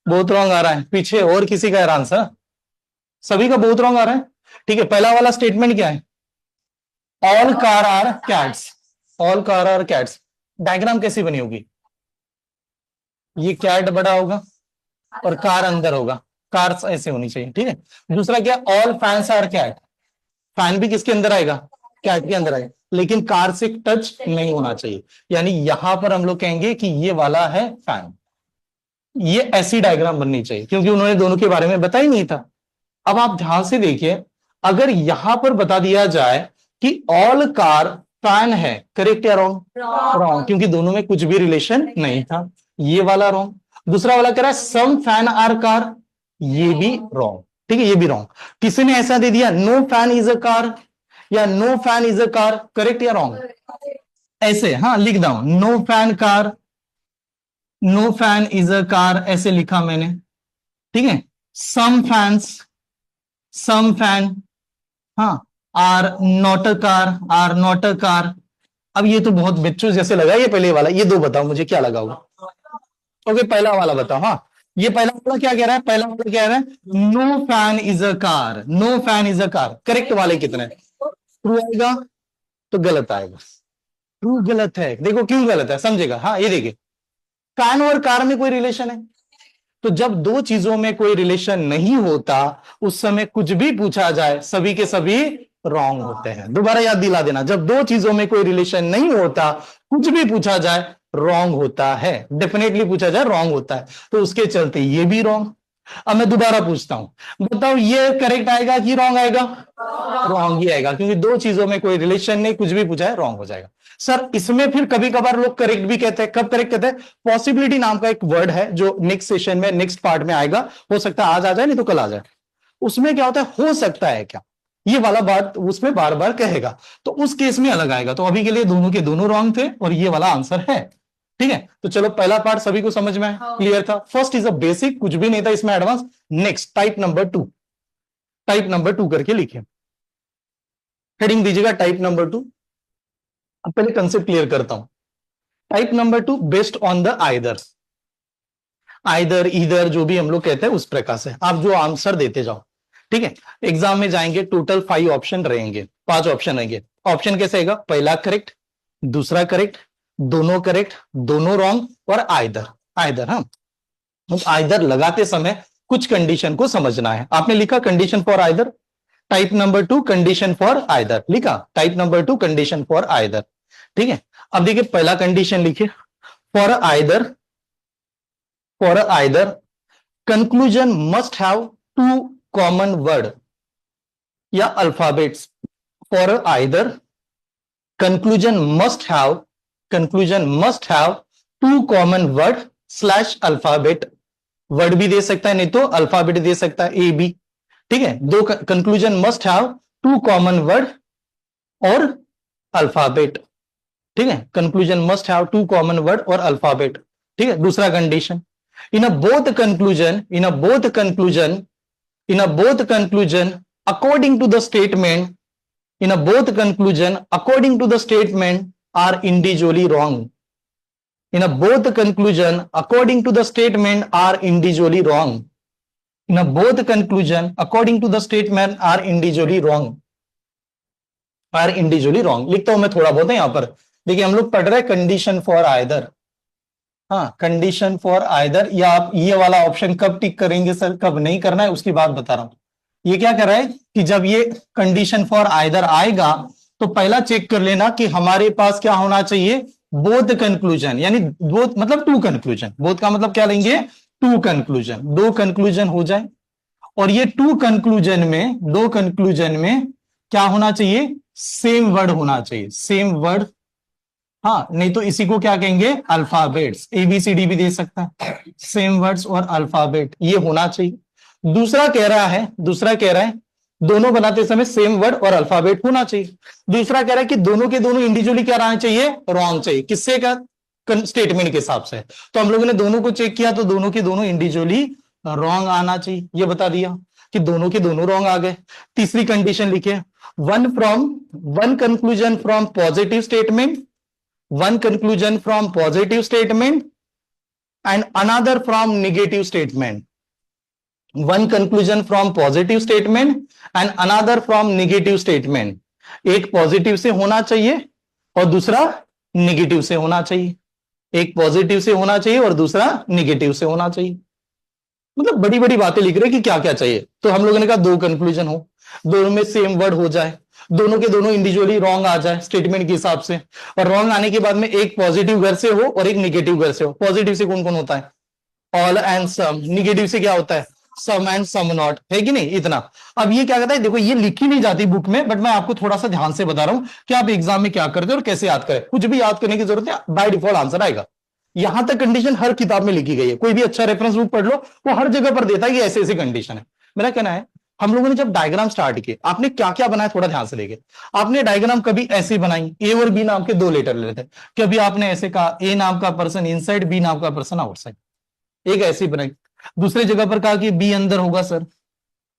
बहुत रॉन्ग आ रहा है, पीछे और किसी का आंसर, सभी का बहुत रॉन्ग आ रहा है, ठीक है। पहला वाला स्टेटमेंट क्या है, all car are cats, all car are cats, diagram कैसी बनी होगी, ये कैट बड़ा होगा और कार अंदर होगा, कार ऐसे होनी चाहिए, ठीक है। दूसरा क्या, all fans are cat, fan भी किसके अंदर आएगा, कैट के अंदर आएगा, लेकिन कार से टच नहीं होना चाहिए, यानी यहां पर हम लोग कहेंगे कि ये वाला है फैन, ये ऐसी डायग्राम बननी चाहिए, क्योंकि उन्होंने दोनों के बारे में बताया ही नहीं था। अब आप ध्यान से देखिए, अगर यहां पर बता दिया जाए कि ऑल कार फैन है, करेक्ट या रॉन्ग, रॉन्ग, क्योंकि दोनों में कुछ भी रिलेशन नहीं था, ये वाला रॉन्ग। दूसरा वाला कह रहा है सम फैन आर कार, ये भी रॉन्ग, ठीक है, ये भी रॉन्ग। किसी ने ऐसा दे दिया no fan is a car, या no fan is a car, correct या रॉन्ग, ऐसे, हाँ लिख दो, no fan car, no fan is a car, ऐसे लिखा मैंने, ठीक है। सम फैंस, सम फैन, हाँ, are not a car, are not a car. अब ये तो बहुत बच्चों जैसे लगा, ये पहले वाला, ये दो बताओ मुझे क्या लगा होगा, ओके पहला वाला बताओ, हाँ ये पहला वाला क्या कह रहा है, पहला वाला क्या कह रहा है, no fan is a car, no fan is a car, correct वाले कितने, ट्रू आएगा तो गलत आएगा, ट्रू गलत है, देखो क्यों गलत है समझेगा, हाँ ये देखिए, फैन और कार में कोई रिलेशन है, तो जब दो चीजों में कोई रिलेशन नहीं होता उस समय कुछ भी पूछा जाए सभी के सभी रॉन्ग होते हैं। दोबारा याद दिला देना, जब दो चीजों में कोई रिलेशन नहीं होता कुछ भी पूछा जाए रॉन्ग होता है, डेफिनेटली पूछा जाए रॉन्ग होता है, तो उसके चलते ये भी रॉन्ग। अब मैं दोबारा पूछता हूं, बताओ ये करेक्ट आएगा कि रॉन्ग आएगा, रॉन्ग ही आएगा, क्योंकि दो चीजों में कोई रिलेशन नहीं, कुछ भी पूछा है रॉन्ग हो जाएगा। सर इसमें फिर कभी कभार लोग करेक्ट भी कहते हैं, कब करेक्ट कहते हैं, पॉसिबिलिटी नाम का एक वर्ड है जो नेक्स्ट सेशन में नेक्स्ट पार्ट में आएगा, हो सकता है आज आ जाए नहीं तो कल आ जाए, उसमें क्या होता है हो सकता है क्या, ये वाला बात उसमें बार बार कहेगा, तो उस केस में अलग आएगा। तो अभी के लिए दोनों के दोनों रॉन्ग थे और ये वाला आंसर है, ठीक है। तो चलो पहला पार्ट सभी को समझ में आया, क्लियर था, फर्स्ट इज अ बेसिक, कुछ भी नहीं था इसमें advance. Next type number 2, type number 2 करके लिखे, हेडिंग दीजिएगा टाइप नंबर 2। अब पहले कंसेप्ट क्लियर करता हूं, type number 2 based on the either, either इधर जो भी हम लोग कहते हैं उस प्रकार से आप जो आंसर देते जाओ, ठीक है। एग्जाम में जाएंगे टोटल 5 ऑप्शन रहेंगे, 5 ऑप्शन रहेंगे, ऑप्शन कैसे आएगा, पहला करेक्ट, दूसरा करेक्ट, दोनों करेक्ट, दोनों रॉन्ग और आइदर, आइदर, हाँ आइदर लगाते समय कुछ कंडीशन को समझना है। आपने लिखा condition for either, type number 2 condition for either लिखा, type number 2 condition for either, ठीक है। अब देखिए पहला कंडीशन लिखिए, for either conclusion must have two common word या alphabets. For either conclusion must have two common word slash alphabet. Word भी दे सकता है, नहीं तो अल्फाबेट दे सकता है, ए बी। ठीक है, दो conclusion must have two common word और अल्फाबेट। ठीक है, conclusion must have two common word और अल्फाबेट। ठीक है, दूसरा condition, in a both conclusion according to the statement are individually wrong. in a both conclusion according to the statement are individually wrong in a both conclusion according to the statement are individually wrong लिखता हूं मैं थोड़ा बहुत है यहां पर। देखिए हम लोग पढ़ रहे हैं कंडीशन फॉर आइदर। हाँ, कंडीशन फॉर आइदर, या आप ये वाला ऑप्शन कब टिक करेंगे सर, कब नहीं करना है उसकी बात बता रहा हूं। ये क्या कर रहा है कि जब ये कंडीशन फॉर आइदर आएगा तो पहला चेक कर लेना कि हमारे पास क्या होना चाहिए, बोथ कंक्लूजन, यानी बोथ मतलब टू कंक्लूजन। बोथ का मतलब क्या लेंगे, टू कंक्लूजन, दो कंक्लूजन हो जाए। और ये दो कंक्लूजन में क्या होना चाहिए, सेम वर्ड होना चाहिए, सेम वर्ड। हाँ, नहीं तो इसी को क्या कहेंगे, अल्फाबेट्स, ABCD भी दे सकता है, सेम वर्ड्स और अल्फाबेट ये होना चाहिए। दूसरा कह रहा है दोनों बनाते समय सेम वर्ड और अल्फाबेट होना चाहिए। दूसरा कह रहा है कि दोनों के दोनों इंडिविजुअली क्या रहना चाहिए, रॉन्ग चाहिए। किससे का, स्टेटमेंट के हिसाब से। तो हम लोगों ने दोनों को चेक किया तो दोनों के दोनों इंडिविजुअली रॉन्ग आना चाहिए, ये बता दिया कि दोनों के दोनों रॉन्ग आ गए। तीसरी कंडीशन लिखिए, one conclusion from positive statement and another from negative statement। one conclusion from positive statement and another from negative statement। एक पॉजिटिव से होना चाहिए और दूसरा निगेटिव से होना चाहिए। एक पॉजिटिव से होना चाहिए और दूसरा निगेटिव से होना चाहिए। मतलब बड़ी बड़ी बातें लिख रहे कि क्या क्या चाहिए। तो हम लोगों ने कहा दो कंक्लूजन हो, दोनों में सेम वर्ड हो जाए, दोनों के दोनों इंडिविजुअली रॉन्ग आ जाए स्टेटमेंट के हिसाब से, और रॉन्ग आने के बाद में एक पॉजिटिव घर से हो और एक निगेटिव घर से हो। पॉजिटिव से कौन कौन होता है, ऑल एंड सम। निगेटिव से क्या होता है, सम एंड सम नॉट, है कि नहीं, इतना। अब ये क्या कहता है, देखो ये लिखी नहीं जाती बुक में, बट मैं आपको थोड़ा सा ध्यान से बता रहा हूं कि आप एग्जाम में क्या करते हो और कैसे याद करें। कुछ भी याद करने की जरूरत है, बाय डिफॉल्ट आंसर आएगा। यहां तक कंडीशन हर किताब में लिखी गई है, कोई भी अच्छा रेफरेंस बुक पढ़ लो, वो हर जगह पर देता है कि ऐसे ऐसी कंडीशन है। मेरा कहना है, हम लोगों ने जब डायग्राम स्टार्ट किए, आपने क्या क्या बनाया थोड़ा ध्यान से देखिए। आपने डायग्राम कभी ऐसे बनाई, ए और बी नाम के दो लेटर लेते, कभी आपने ऐसे कहा ए नाम का पर्सन इनसाइड, बी नाम का पर्सन आउटसाइड, एक ऐसी बनाई। दूसरी जगह पर कहा कि बी अंदर होगा सर,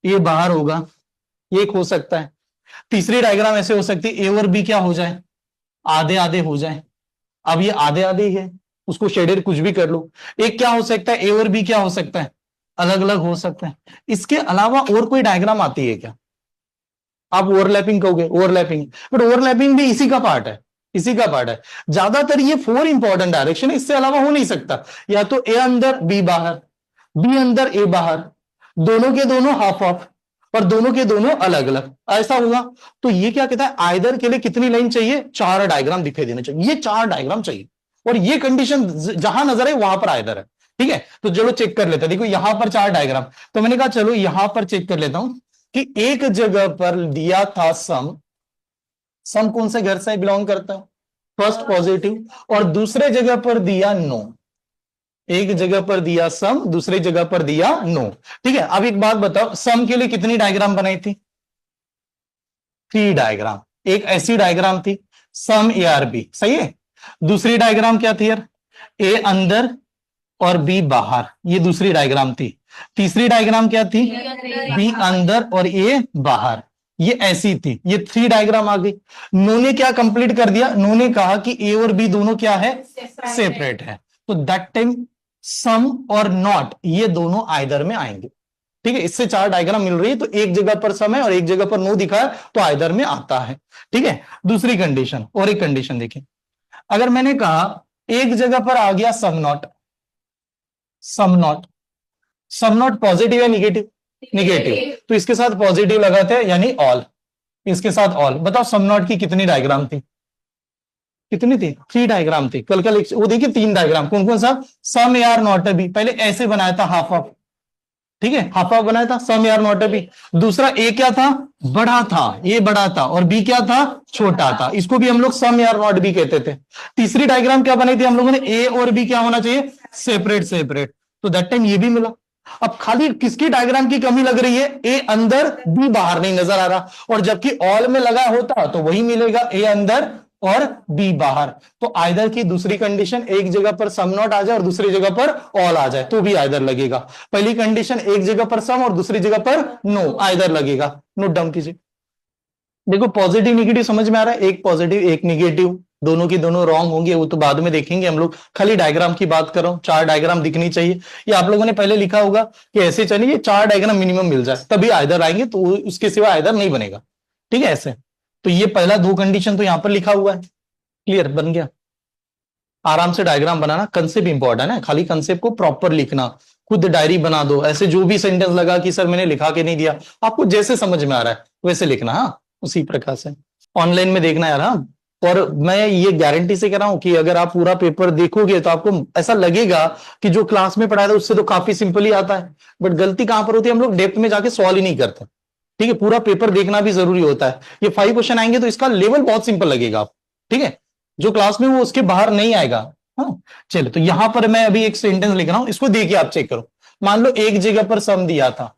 ए बाहर होगा, ये एक हो सकता है। तीसरी डायग्राम ऐसे हो सकती है, ए और बी क्या हो जाए, आधे आधे हो जाए। अब ये आधे आधे ही है, उसको शेडेड कुछ भी कर लो। एक क्या हो सकता है, ए और बी क्या हो सकता है, अलग अलग हो सकता है। इसके अलावा और कोई डायग्राम आती है क्या, आप ओवरलैपिंग कहोगे, ओवरलैपिंग, बट ओवरलैपिंग भी इसी का पार्ट है, इसी का पार्ट है। ज्यादातर ये 4 इंपॉर्टेंट डायरेक्शन है, इससे अलावा हो नहीं सकता। या तो ए अंदर बी बाहर, बी अंदर ए बाहर, दोनों के दोनों हाफ ऑफ, और दोनों के दोनों अलग अलग, ऐसा होगा। तो ये क्या कहता है, आइदर के लिए कितनी लाइन चाहिए, 4 डायग्राम दिखाई देने चाहिए, ये 4 डायग्राम चाहिए। और ये कंडीशन जहां नजर है वहां पर आइदर है। ठीक है, तो चलो चेक कर लेते हैं। देखो यहां पर 4 डायग्राम, तो मैंने कहा चलो यहां पर चेक कर लेता हूं कि एक जगह पर दिया था सम, सम कौन से घर से बिलोंग करता है, फर्स्ट पॉजिटिव, और दूसरे जगह पर दिया नो। एक जगह पर दिया सम, दूसरी जगह पर दिया नो। ठीक है, अब एक बात बताओ, सम के लिए कितनी डायग्राम बनाई थी, 3 डायग्राम। एक ऐसी डायग्राम थी सम ए आर बी, सही है। दूसरी डायग्राम क्या थी यार, ए अंदर और बी बाहर, ये दूसरी डायग्राम थी। तीसरी डायग्राम क्या थी, बी अंदर और ए बाहर, ये ऐसी थी। ये 3 डायग्राम आ गई। नो ने क्या कंप्लीट कर दिया, नो ने कहा कि ए और बी दोनों क्या है, सेपरेट है। तो दैट टाइम सम और नॉट ये दोनों आइदर में आएंगे। ठीक है, इससे 4 डायग्राम मिल रही है, तो एक जगह पर सम है और एक जगह पर नो दिखा है, तो आइदर में आता है। ठीक है, दूसरी कंडीशन, और एक कंडीशन देखिए, अगर मैंने कहा एक जगह पर आ गया some not, some not positive या निगेटिव, निगेटिव, तो इसके साथ पॉजिटिव लगाते हैं यानी ऑल, इसके साथ ऑल। बताओ सम नॉट की कितनी डायग्राम थी, कितनी थी? 3 डायग्राम थी। कल वो देखिए 3 डायग्राम, कौन कौन सा? सम AR नॉट बी, पहले ऐसे बनाया था हाफ ऑफ, ठीक है, हाफ ऑफ बनाया था, सम AR नॉट बी। दूसरा ए क्या था? बड़ा था, ये बड़ा था, और बी क्या था? छोटा था, इसको भी हम लोग सम AR नॉट बी कहते थे। तीसरी डायग्राम क्या बनाई थी हम लोगों ने? ए और बी क्या होना चाहिए? सेपरेट सेपरेट, तो दैट टाइम ये भी मिला। अब खाली किसकी डायग्राम की कमी लग रही है? ए अंदर बी बाहर नहीं नजर आ रहा, और जबकि ऑल में लगा होता तो वही मिलेगा, ए अंदर और बी बाहर। तो आइदर की दूसरी कंडीशन, एक जगह पर सम नॉट आ जाए और दूसरी जगह पर ऑल आ जाए तो भी आइदर लगेगा। पहली कंडीशन एक जगह पर सम और दूसरी जगह पर नो, आइदर लगेगा। नोट डाउन कीजिए। देखो पॉजिटिव निगेटिव समझ में आ रहा है, एक पॉजिटिव एक निगेटिव, दोनों की दोनों रॉन्ग होंगे, वो तो बाद में देखेंगे हम लोग। खाली डायग्राम की बात कर रहा हूं, 4 डायग्राम दिखनी चाहिए। ये आप लोगों ने पहले लिखा होगा कि ऐसे चलिए 4 डायग्राम मिनिमम मिल जाए तभी आइदर आएंगे, तो उसके सिवा आइदर नहीं बनेगा, ठीक है ऐसे। तो ये पहला 2 कंडीशन तो यहां पर लिखा हुआ है, क्लियर बन गया। आराम से डायग्राम बनाना, कंसेप्ट इंपॉर्टेंट है, खाली कंसेप्ट को प्रॉपर लिखना। खुद डायरी बना दो, ऐसे जो भी सेंटेंस लगा कि सर मैंने लिखा के नहीं दिया, आपको जैसे समझ में आ रहा है वैसे लिखना, हाँ उसी प्रकार से ऑनलाइन में देखना यार। हाँ, और मैं ये गारंटी से कह रहा हूं कि अगर आप पूरा पेपर देखोगे तो आपको ऐसा लगेगा कि जो क्लास में पढ़ाया था उससे तो काफी सिंपल ही आता है, बट गलती कहां पर होती है? हम लोग डेप्थ में जाके सॉल्व ही नहीं करते, ठीक है। पूरा पेपर देखना भी जरूरी होता है। ये 5 क्वेश्चन आएंगे तो इसका लेवल बहुत सिंपल लगेगा आप, ठीक है, जो क्लास में वो उसके बाहर नहीं आएगा। हाँ चलो, तो यहां पर मैं अभी एक सेंटेंस लिख रहा हूं, इसको देखिए आप चेक करो। मान लो एक जगह पर सम दिया था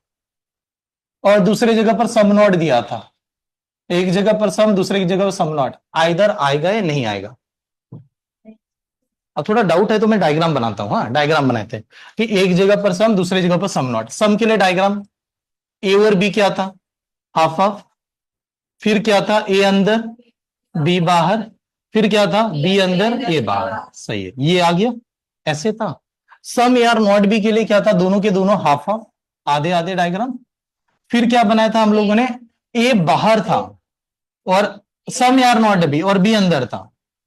और दूसरे जगह पर सम नॉट दिया था, एक जगह पर सम दूसरे की जगह पर सम नॉट, आइदर आएगा या नहीं आएगा? अब थोड़ा डाउट है तो मैं डायग्राम बनाता हूं। हाँ डायग्राम बनाते हैं कि एक जगह पर सम दूसरी जगह पर सम नॉट। सम के लिए डायग्राम, ए और बी क्या था? Half half. फिर क्या था? ए अंदर बी बाहर। फिर क्या था? बी अंदर ए बाहर, सही है, ये आ गया, ऐसे था। सम AR नॉट बी के लिए क्या था? दोनों के दोनों हाफ हाफ, आधे आधे डायग्राम। फिर क्या बनाया था हम लोगों ने? ए बाहर था और सम AR नॉट बी और बी अंदर था,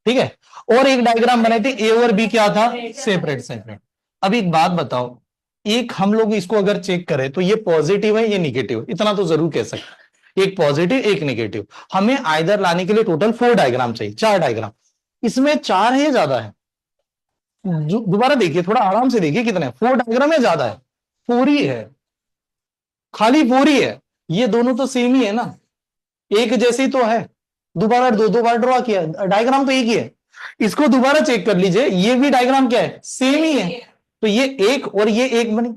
ठीक है। और एक डायग्राम बनाई थी, ए और बी क्या था? Separate separate. अब एक बात बताओ, एक हम लोग इसको अगर चेक करें तो ये पॉजिटिव है ये निगेटिव है, इतना तो जरूर कह सकते हैं, एक पॉजिटिव एक निगेटिव। हमें आइदर लाने के लिए टोटल 4 डायग्राम चाहिए, 4 डायग्राम। इसमें 4 है या ज्यादा है? दोबारा देखिए, थोड़ा आराम से देखिए, कितने 4 डायग्राम है, ज्यादा है? 4 ही है, खाली 4 ही है। ये दोनों तो सेम ही है ना, एक जैसे ही तो है। दोबारा दो बार ड्रॉ किया, डायग्राम तो एक ही है। इसको दोबारा चेक कर लीजिए, ये भी डायग्राम क्या है? सेम ही है। तो ये एक और ये एक बनी,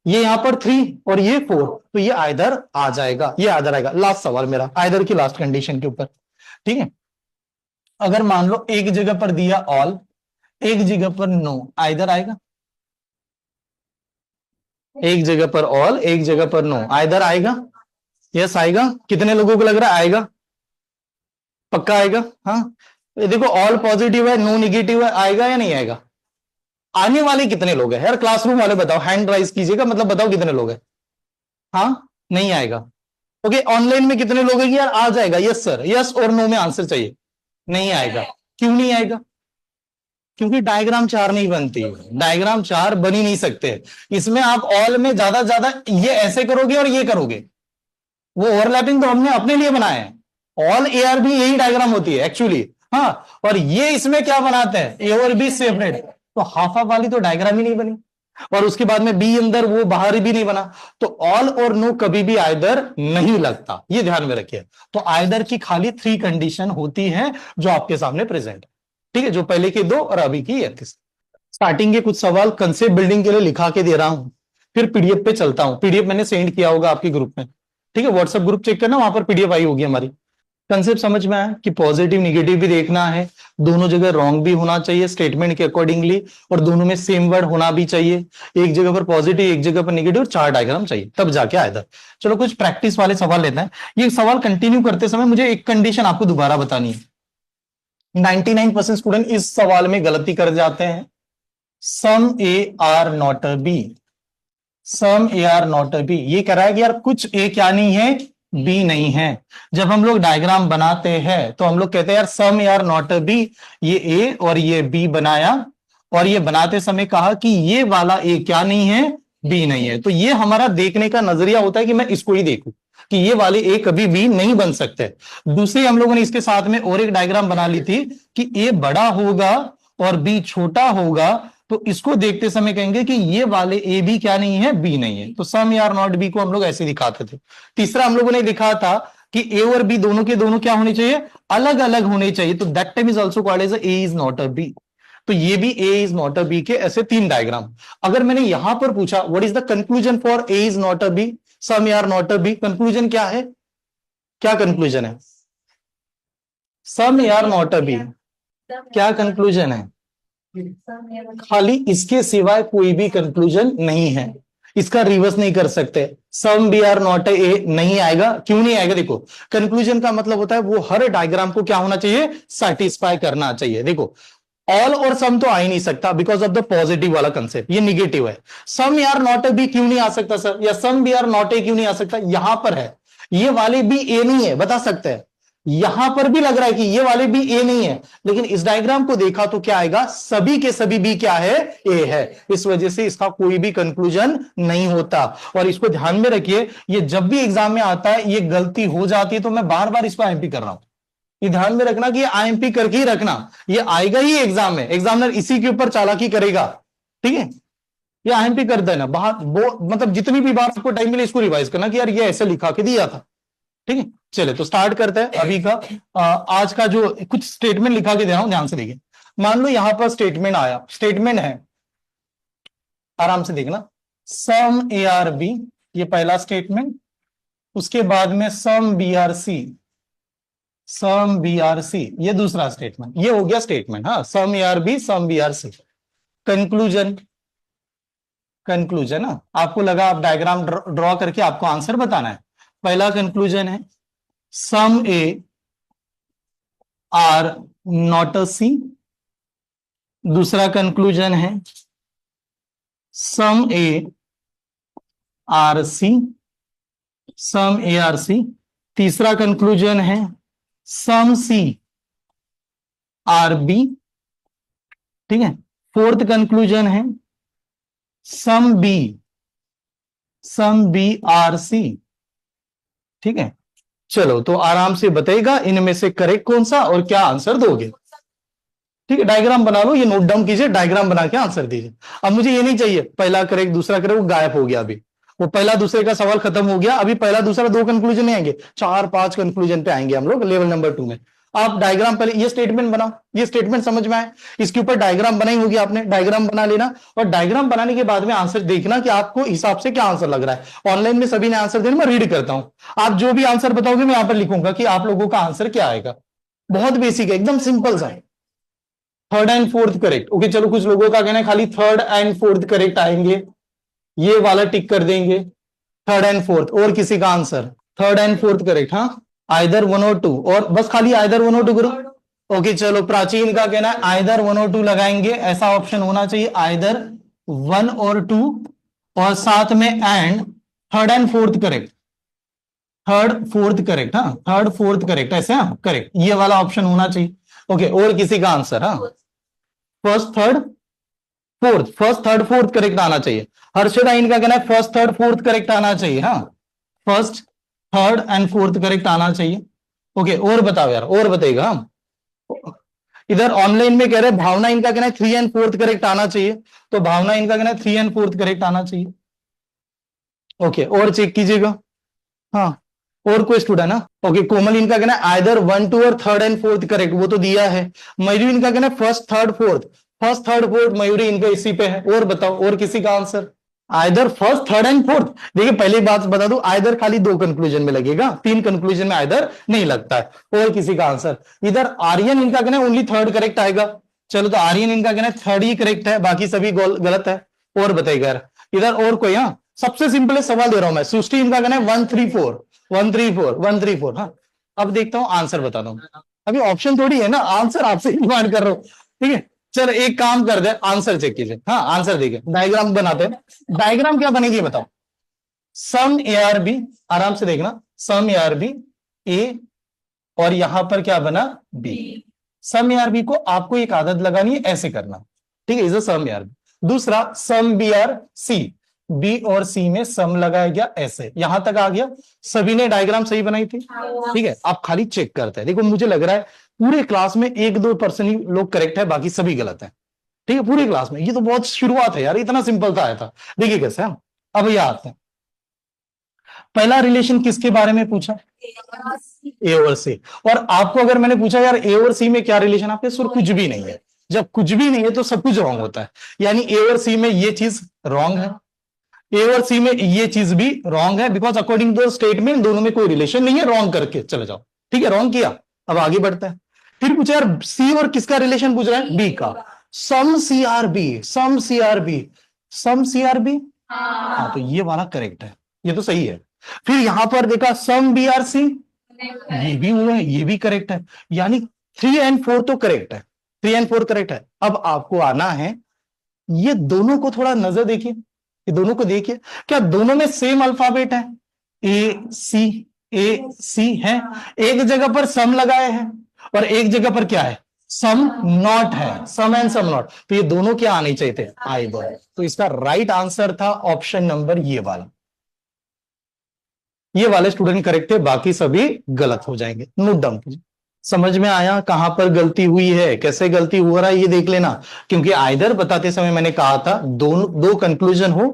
ये यहां पर 3 और ये 4, तो ये आइदर आ जाएगा, ये आइदर आएगा। लास्ट सवाल मेरा आइदर की लास्ट कंडीशन के ऊपर, ठीक है। अगर मान लो एक जगह पर दिया ऑल, एक जगह पर नो, आइदर आएगा? एक जगह पर ऑल एक जगह पर नो, आइदर आएगा? यस आएगा। कितने लोगों को लग रहा है आएगा? पक्का आएगा? हाँ, ये देखो ऑल पॉजिटिव है नो निगेटिव है, आएगा या नहीं आएगा? आने वाले कितने लोग हैं यार? क्लासरूम वाले बताओ, हैंड राइज कीजिएगा, मतलब बताओ कितने लोग हैं। हाँ नहीं आएगा। ओके, ऑनलाइन में कितने लोग हैं कि यार आ जाएगा? यस सर, यस और नो में आंसर चाहिए। नहीं आएगा। क्यों नहीं आएगा? क्योंकि डायग्राम 4 नहीं बनती, डायग्राम 4 बन ही नहीं सकते। इसमें आप ऑल में ज्यादा ये ऐसे करोगे और ये करोगे, वो ओवरलैपिंग तो हमने अपने लिए बनाया है। ऑल AR भी यही डायग्राम होती है एक्चुअली। हाँ, और ये इसमें क्या बनाते हैं? ए और बी सेपरेट, तो हाफ हाफ वाली तो डायग्राम ही नहीं बनी, और उसके बाद में बी अंदर वो बाहर भी नहीं बना। तो ऑल और नो कभी भी आइदर नहीं लगता, ये ध्यान में रखिए। तो आइदर की खाली 3 कंडीशन होती है जो आपके सामने प्रेजेंट है, ठीक है, जो पहले की 2 और अभी की 31। स्टार्टिंग के कुछ सवाल कंसेप्ट बिल्डिंग के लिए लिखा के दे रहा हूं, फिर पीडीएफ पे चलता हूं। पीडीएफ मैंने सेंड किया होगा आपके ग्रुप में, ठीक है, व्हाट्सएप ग्रुप चेक करना, वहां पर पीडीएफ आई होगी हमारी। कंसेप्ट समझ में आया कि पॉजिटिव निगेटिव भी देखना है, दोनों जगह रॉन्ग भी होना चाहिए स्टेटमेंट के अकॉर्डिंगली, और दोनों में सेम वर्ड होना भी चाहिए। एक जगह पर पॉजिटिव एक जगह पर निगेटिव, 4 डायग्राम चाहिए, तब जाके आएगा। चलो कुछ प्रैक्टिस वाले सवाल लेते हैं। ये सवाल कंटिन्यू करते समय मुझे एक कंडीशन आपको दोबारा बतानी है। 99% स्टूडेंट इस सवाल में गलती कर जाते हैं। Some AR not B, some AR not B, ये कह रहा है कि यार कुछ ए क्या नहीं है? बी नहीं है। जब हम लोग डायग्राम बनाते हैं तो हम लोग कहते हैं यार सम AR नॉट बी, ये ए और ये बी बनाया, और ये बनाते समय कहा कि ये वाला ए क्या नहीं है? बी नहीं है। तो ये हमारा देखने का नजरिया होता है कि मैं इसको ही देखूं कि ये वाले ए कभी बी नहीं बन सकते। दूसरी हम लोगों ने इसके साथ में और एक डायग्राम बना ली थी कि ए बड़ा होगा और बी छोटा होगा, तो इसको देखते समय कहेंगे कि ये वाले ए भी क्या नहीं है, बी नहीं है। तो सम या नॉट बी को हम लोग ऐसे दिखाते थे। तीसरा हम लोगों ने लिखा था कि ए और बी दोनों के दोनों क्या होने चाहिए, अलग अलग होने चाहिए। तो that time is also called as A is not a B. तो ये भी A is not a B के ऐसे तीन डायग्राम। अगर मैंने यहां पर पूछा what is the conclusion for A is not a B, some या नॉट अ बी, कंक्लूजन क्या है, क्या कंक्लूजन है, सम या नॉट अ बी, क्या कंक्लूजन है, खाली इसके सिवाय कोई भी कंक्लूजन नहीं है। इसका रिवर्स नहीं कर सकते। Some B are not A नहीं आएगा। क्यों नहीं आएगा, देखो कंक्लूजन का मतलब होता है वो हर डायग्राम को क्या होना चाहिए, सेटिस्फाई करना चाहिए। देखो ऑल और सम तो आ ही नहीं सकता बिकॉज ऑफ द पॉजिटिव वाला कंसेप्ट, ये निगेटिव है। सम यार नॉट ए बी क्यों नहीं आ सकता सर, या some B are not A क्यों नहीं आ सकता, यहां पर है ये वाले भी ए नहीं है, बता सकते हैं। यहां पर भी लग रहा है कि ये वाले भी ए नहीं है, लेकिन इस डायग्राम को देखा तो क्या आएगा, सभी के सभी भी क्या है, ए है। इस वजह से इसका कोई भी कंक्लूजन नहीं होता। और इसको ध्यान में रखिए, ये जब भी एग्जाम में आता है ये गलती हो जाती है, तो मैं बार बार इसको आईएमपी कर रहा हूं। ये ध्यान में रखना कि ये आईएमपी करके ही रखना, ये आएगा ही एग्जाम में, एग्जामिनर इसी के ऊपर चालाकी करेगा। ठीक है, ये आईएमपी कर देना बाहर, मतलब जितनी भी बार आपको टाइम मिले इसको रिवाइज करना कि यार ये ऐसे लिखा के दिया था। ठीक है, चले तो स्टार्ट करते हैं अभी का। आज का जो कुछ स्टेटमेंट लिखा के दे रहा हूं, ध्यान से देखिए। मान लो यहां पर स्टेटमेंट आया, स्टेटमेंट है, आराम से देखना, सम ए आर बी, ये पहला स्टेटमेंट। उसके बाद में some B are C, some B are C, ये दूसरा स्टेटमेंट, ये हो गया स्टेटमेंट। हाँ, some A are B, some B are C. Conclusion, conclusion ना, आपको लगा आप डायग्राम ड्रॉ करके आपको आंसर बताना है। पहला कंक्लूजन है some A are not a सी। दूसरा कंक्लूजन है some A are C, some A are सी। तीसरा कंक्लूजन है सम सी आर बी। ठीक है, फोर्थ कंक्लूजन है सम बी आर सी। ठीक है, चलो तो आराम से बताइएगा इनमें से करेक्ट कौन सा और क्या आंसर दोगे। ठीक है, डायग्राम बना लो, ये नोट डाउन कीजिए, डायग्राम बना के आंसर दीजिए। अब मुझे ये नहीं चाहिए पहला करेक्ट दूसरा करेक्ट, वो गायब हो गया। अभी वो पहला दूसरे का सवाल खत्म हो गया, अभी पहला दूसरा दो कंक्लूजन नहीं आएंगे, 4-5 कंक्लूजन पे आएंगे हम लोग लेवल नंबर 2 में। आप डायग्राम पहले ये स्टेटमेंट बनाओ, ये स्टेटमेंट समझ में आए, इसके ऊपर डायग्राम बनाई होगी आपने, डायग्राम बना लेना। और डायग्राम बनाने के बाद में आंसर देखना कि आपको हिसाब से क्या आंसर लग रहा है। ऑनलाइन में सभी ने आंसर देना, मैं रीड करता हूं, आप जो भी आंसर बताओगे मैं यहां पर लिखूंगा कि आप लोगों का आंसर क्या आएगा। बहुत बेसिक है, एकदम सिंपल सा। Third and fourth correct, okay चलो, कुछ लोगों का कहना है खाली थर्ड एंड फोर्थ करेक्ट आएंगे, ये वाला टिक कर देंगे, थर्ड एंड फोर्थ। और किसी का answer third and fourth correct, हाँ आइदर 1 और 2, और बस खाली आइदर 1 और 2 करो। ओके चलो, प्राचीन का कहना है आइदर 1 और 2 लगाएंगे, ऐसा ऑप्शन होना चाहिए, आइदर 1 और 2, और साथ में and third and fourth correct, third fourth correct, हाँ थर्ड फोर्थ करेक्ट, ऐसे हाँ करेक्ट, ये वाला ऑप्शन होना चाहिए। ओके, और किसी का आंसर, हाँ first third fourth, first third fourth correct आना चाहिए। हर्षदा इनका कहना है फर्स्ट थर्ड फोर्थ करेक्ट आना चाहिए, हाँ first third and fourth correct आना चाहिए। ओके, और बताओ यार, और बताइएगा। हम इधर ऑनलाइन में कह रहे हैं भावना इनका कहना है 3 एंड फोर्थ करेक्ट आना चाहिए, तो भावना इनका कहना है 3 एंड फोर्थ करेक्ट आना चाहिए। ओके, और चेक कीजिएगा। हाँ, और कोई स्टूडेंट ना, ओके कोमल इनका कहना है आइदर 1 2 और थर्ड एंड फोर्थ करेक्ट, वो तो दिया है। मयूरी इनका कहना है first third fourth, first third fourth Mayuri इनका इसी पे है। और बताओ, और किसी का answer either first third and fourth. देखिए पहली बात बता दूं, आइदर खाली 2 कंक्लूजन में लगेगा, 3 कंक्लूजन में आइदर नहीं लगता है। और किसी का आंसर इधर आर्यन इनका कहना है ओनली थर्ड करेक्ट आएगा, चलो तो आर्यन इनका कहना है थर्ड ही करेक्ट है, बाकी सभी गलत है। और बताइएगा इधर और कोई, हाँ सबसे सिंपल सवाल दे रहा हूं मैं, सृष्टि इनका कहना है 1 3 4, 1 3 4, 1 3 4। हाँ, अब देखता हूं आंसर बताता हूं, अभी ऑप्शन थोड़ी है ना, आंसर आपसे डिमांड कर रहा हूं। ठीक है, चलो एक काम कर दे, आंसर चेक कीजिए। हाँ आंसर देखिए, डायग्राम बनाते हैं, डायग्राम क्या बनेगी बताओ। सम ए आर बी, आराम से देखना, सम ए आर बी ए, और यहां पर क्या बना B. Some A are B को आपको एक आदत लगानी है, ऐसे करना। ठीक है, is a some A are B. दूसरा some B are C, B और सी में सम लगाया गया, ऐसे यहां तक आ गया। सभी ने डायग्राम सही बनाई थी, ठीक है। आप खाली चेक करते हैं, देखो मुझे लग रहा है पूरे क्लास में 1-2% ही लोग करेक्ट है, बाकी सभी गलत है, ठीक है, पूरी क्लास में। ये तो बहुत शुरुआत है यार, इतना सिंपल था आया था। देखिए कैसे हम अब ये आते हैं। पहला रिलेशन किसके बारे में पूछा? ए और सी। और आपको अगर मैंने पूछा यार ए और सी में क्या रिलेशन, आपके सुर कुछ भी नहीं है। जब कुछ भी नहीं है तो सब कुछ रॉन्ग होता है, यानी ए और सी में ये चीज रॉन्ग है, ए और सी में ये चीज भी रॉन्ग है, बिकॉज अकॉर्डिंग टू स्टेटमेंट दोनों में कोई रिलेशन नहीं है, रॉन्ग करके चले जाओ, ठीक है, रॉन्ग किया। अब आगे बढ़ते हैं। फिर पूछा यार सी और किसका रिलेशन पूछ रहा है? बी का। सम C are B, some C are B, some C are B, हाँ तो ये वाला करेक्ट है, ये तो सही है। फिर यहां पर देखा सम बी आर सी, ये भी हुआ है, ये भी करेक्ट है, यानी 3 और 4 तो करेक्ट है, 3 और 4 करेक्ट है। अब आपको आना है, ये दोनों को थोड़ा नजर देखिए, ये दोनों को देखिए, क्या दोनों में सेम अल्फाबेट है? ए सी है, एक जगह पर सम लगाए हैं और एक जगह पर क्या है? सम नॉट है, सम एंड सम नॉट। तो ये दोनों क्या आने चाहिए थे? आइदर। तो इसका राइट आंसर था ऑप्शन नंबर ये वाला, ये वाले स्टूडेंट करेक्ट थे, बाकी सभी गलत हो जाएंगे। नोट डाउन कीजिए। समझ में आया कहां पर गलती हुई है, कैसे गलती हो रहा है ये देख लेना, क्योंकि आइदर बताते समय मैंने कहा था दोनों दो कंक्लूजन हो,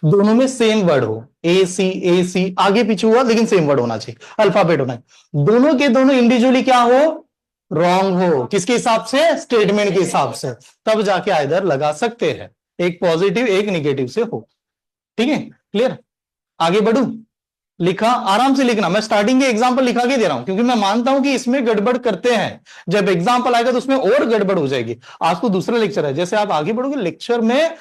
दोनों में सेम वर्ड हो, ए सी आगे पीछे हुआ लेकिन सेम वर्ड होना चाहिए, अल्फाबेट होना है। दोनों के दोनों इंडिविजुअली क्या हो? रॉन्ग हो। किसके हिसाब से? स्टेटमेंट के हिसाब से, तब जाके आइदर लगा सकते हैं, एक पॉजिटिव एक निगेटिव से हो, ठीक है, क्लियर। आगे बढ़ू, लिखा, आराम से लिखना, मैं स्टार्टिंग के एग्जांपल लिखा के दे रहा हूं, क्योंकि मैं मानता हूं कि इसमें गड़बड़ करते हैं, जब एग्जांपल आएगा तो उसमें और गड़बड़ हो जाएगी। आज तो दूसरा लेक्चर है, जैसे आप आगे बढ़ोगे लेक्चर में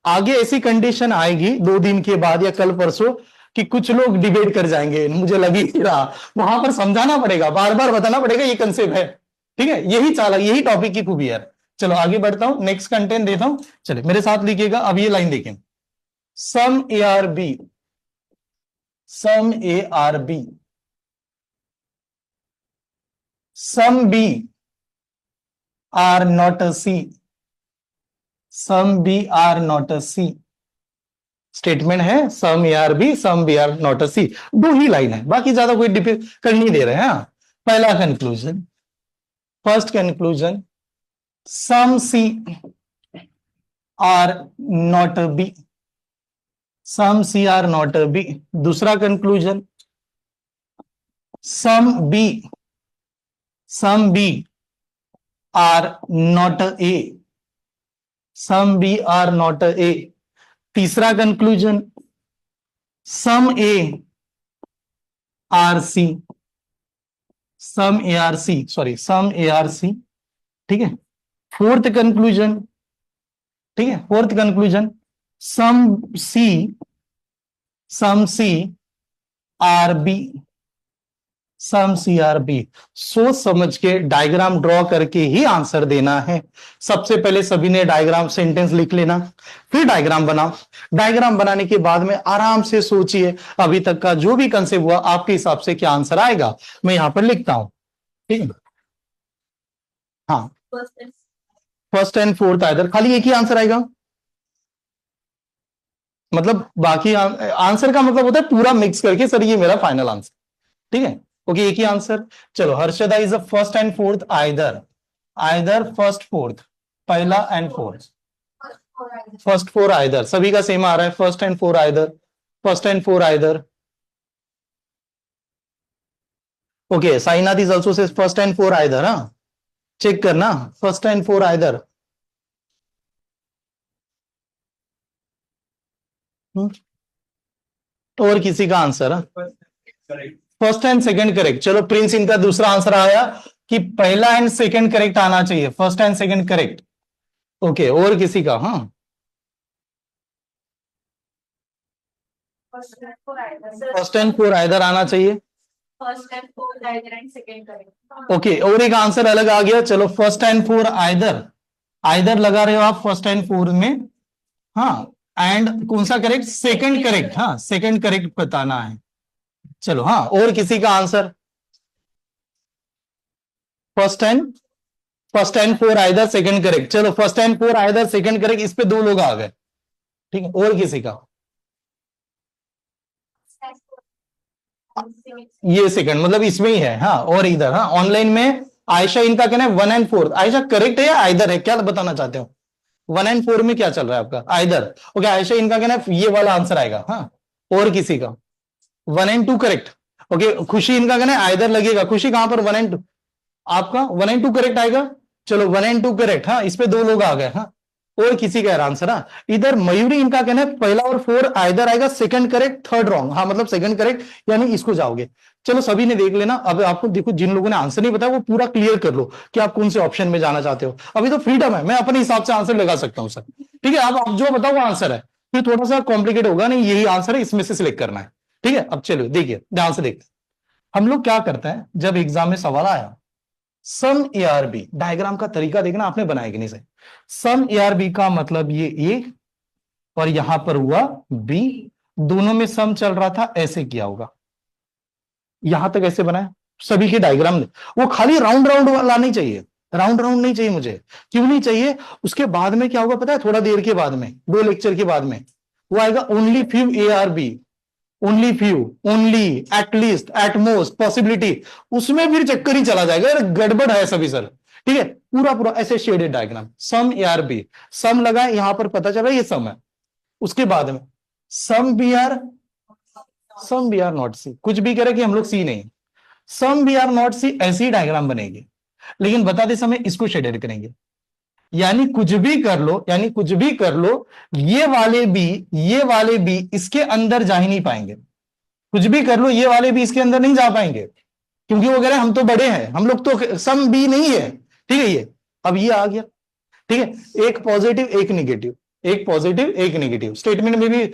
आगे ऐसी कंडीशन आएगी 2 दिन के बाद या कल परसों कि कुछ लोग डिबेट कर जाएंगे, मुझे लग ही रहा। वहां पर समझाना पड़ेगा, बार बार बताना पड़ेगा ये कंसेप्ट है, ठीक है, यही चाला, यही टॉपिक की खूबी है। चलो आगे बढ़ता हूं, नेक्स्ट कंटेंट देता हूं, चले मेरे साथ लिखिएगा। अब ये लाइन देखें, some A are B, some A are B, some B are not a C, some B are not a C. Statement है some A are B, some B are not a C, 2 ही line है, बाकी ज्यादा कोई कर नहीं दे रहे हैं। पहला conclusion, first conclusion, some C are not a B, some C are not a B. दूसरा conclusion, some B, some B are not A, some B are not A. तीसरा conclusion, some A are C, some A are C, sorry some A are C, ठीक है। Fourth conclusion, ठीक है, fourth conclusion, some C, some C are B, some C are B. सोच समझ के diagram draw करके ही answer देना है। सबसे पहले सभी ने डायग्राम सेंटेंस लिख लेना, फिर डायग्राम बनाओ। डायग्राम बनाने के बाद में आराम से सोचिए अभी तक का जो भी कंसेप्ट हुआ आपके हिसाब से क्या आंसर आएगा, मैं यहां पर लिखता हूं, ठीक है। हाँ, फर्स्ट एंड फोर्थ आइदर, खाली एक ही आंसर आएगा, मतलब बाकी आंसर का मतलब होता है पूरा मिक्स करके सर ये मेरा फाइनल आंसर, ठीक है, ओके, एक ही आंसर। चलो Harshada is a first and fourth either, either first fourth, पहला and fourth, first four either, सभी का सेम आ रहा है, first and four either, first and four either. Okay, Sainath is also say first and four either, हाँ check करना, first and four either. और किसी का answer? First and second correct. चलो प्रिंस, इनका दूसरा आंसर आया कि पहला एंड सेकंड करेक्ट आना चाहिए, first and second correct. Okay, और किसी का? हाँ, फर्स्ट एंड फोर आइदर आना चाहिए, first and fourth either and second correct. Okay, और एक आंसर अलग आ गया। चलो first and four either, either लगा रहे हो आप फर्स्ट एंड फोर में, हाँ, एंड कौन सा करेक्ट? सेकंड करेक्ट, हाँ सेकंड करेक्ट बताना है। चलो हाँ, और किसी का answer? First and, first and four either second correct. चलो first and four either second correct, इस पे 2 लोग आ गए, ठीक है, और किसी का? ये सेकंड मतलब इसमें ही है, हाँ, और इधर, हाँ, ऑनलाइन में आयशा इनका कहना है 1 and 4। आयशा करेक्ट है या आइदर है, क्या बताना चाहते हो? 1 and 4 में क्या चल रहा है आपका? आइदर। ओके, आयशा इनका कहना है ये वाला आंसर आएगा, हाँ। और किसी का 1 and 2 करेक्ट। ओके, खुशी इनका कहना है आइदर लगेगा। खुशी कहां पर? 1 and 2, आपका 1 and 2 करेक्ट आएगा। चलो 1 and 2 करेक्ट, हाँ, इस पे 2 लोग आ गए, हाँ। और किसी का आंसर, हाँ। इधर मयूरी इनका कहना है पहला और 4 आइदर आएगा, सेकंड करेक्ट, थर्ड रॉन्ग, हाँ, मतलब सेकंड करेक्ट, यानी इसको जाओगे। चलो सभी ने देख लेना। अब आपको देखो, जिन लोगों ने आंसर नहीं बताया वो पूरा क्लियर कर लो कि आप कौन से ऑप्शन में जाना चाहते हो। अभी तो फ्रीडम है, मैं अपने हिसाब से आंसर लगा सकता हूं सर, ठीक है। आप जो बताओ वो आंसर है, फिर थोड़ा सा कॉम्प्लिकेट होगा नहीं, यही आंसर है, इसमें से सिलेक्ट करना है, ठीक है। अब चलो देखिए, ध्यान से देखते हैं हम लोग क्या करते हैं। जब एग्जाम में सवाल आया सम ARB, डायग्राम का तरीका देखना आपने बनाया कि नहीं सही। सम ARB का मतलब ये A और यहां पर हुआ B, दोनों में सम चल रहा था, ऐसे किया होगा। यहां तक ऐसे बनाया सभी के डायग्राम ने। वो खाली राउंड राउंड वाला नहीं चाहिए, राउंड राउंड नहीं चाहिए मुझे। क्यों नहीं चाहिए? उसके बाद में क्या होगा पता है? थोड़ा देर के बाद में, 2 लेक्चर के बाद में वो आएगा only few ARB, only few, only, at least, at most, possibility. उसमें फिर चक्कर ही चला जाएगा, यार गड़बड़ है सभी सर, ठीक है। पूरा पूरा ऐसे शेडेड डायग्राम, सम ARB, सम लगा यहां पर, पता चला ये सम है। उसके बाद में सम बी आर नॉट सी, कुछ भी करे कि हम लोग सी नहीं, सम बी आर नॉट सी, ऐसी डायग्राम बनेगी। लेकिन बताते समय इसको शेडेड करेंगे, यानी कुछ भी कर लो, यानी कुछ भी कर लो, ये वाले भी इसके अंदर जा ही नहीं पाएंगे। कुछ भी कर लो, ये वाले भी इसके अंदर नहीं जा पाएंगे, क्योंकि वो कह रहे हैं हम तो बड़े हैं, हम लोग तो, सम बी नहीं है, ठीक है। ये अब ये आ गया, ठीक है। एक पॉजिटिव एक निगेटिव, एक पॉजिटिव एक निगेटिव, स्टेटमेंट में भी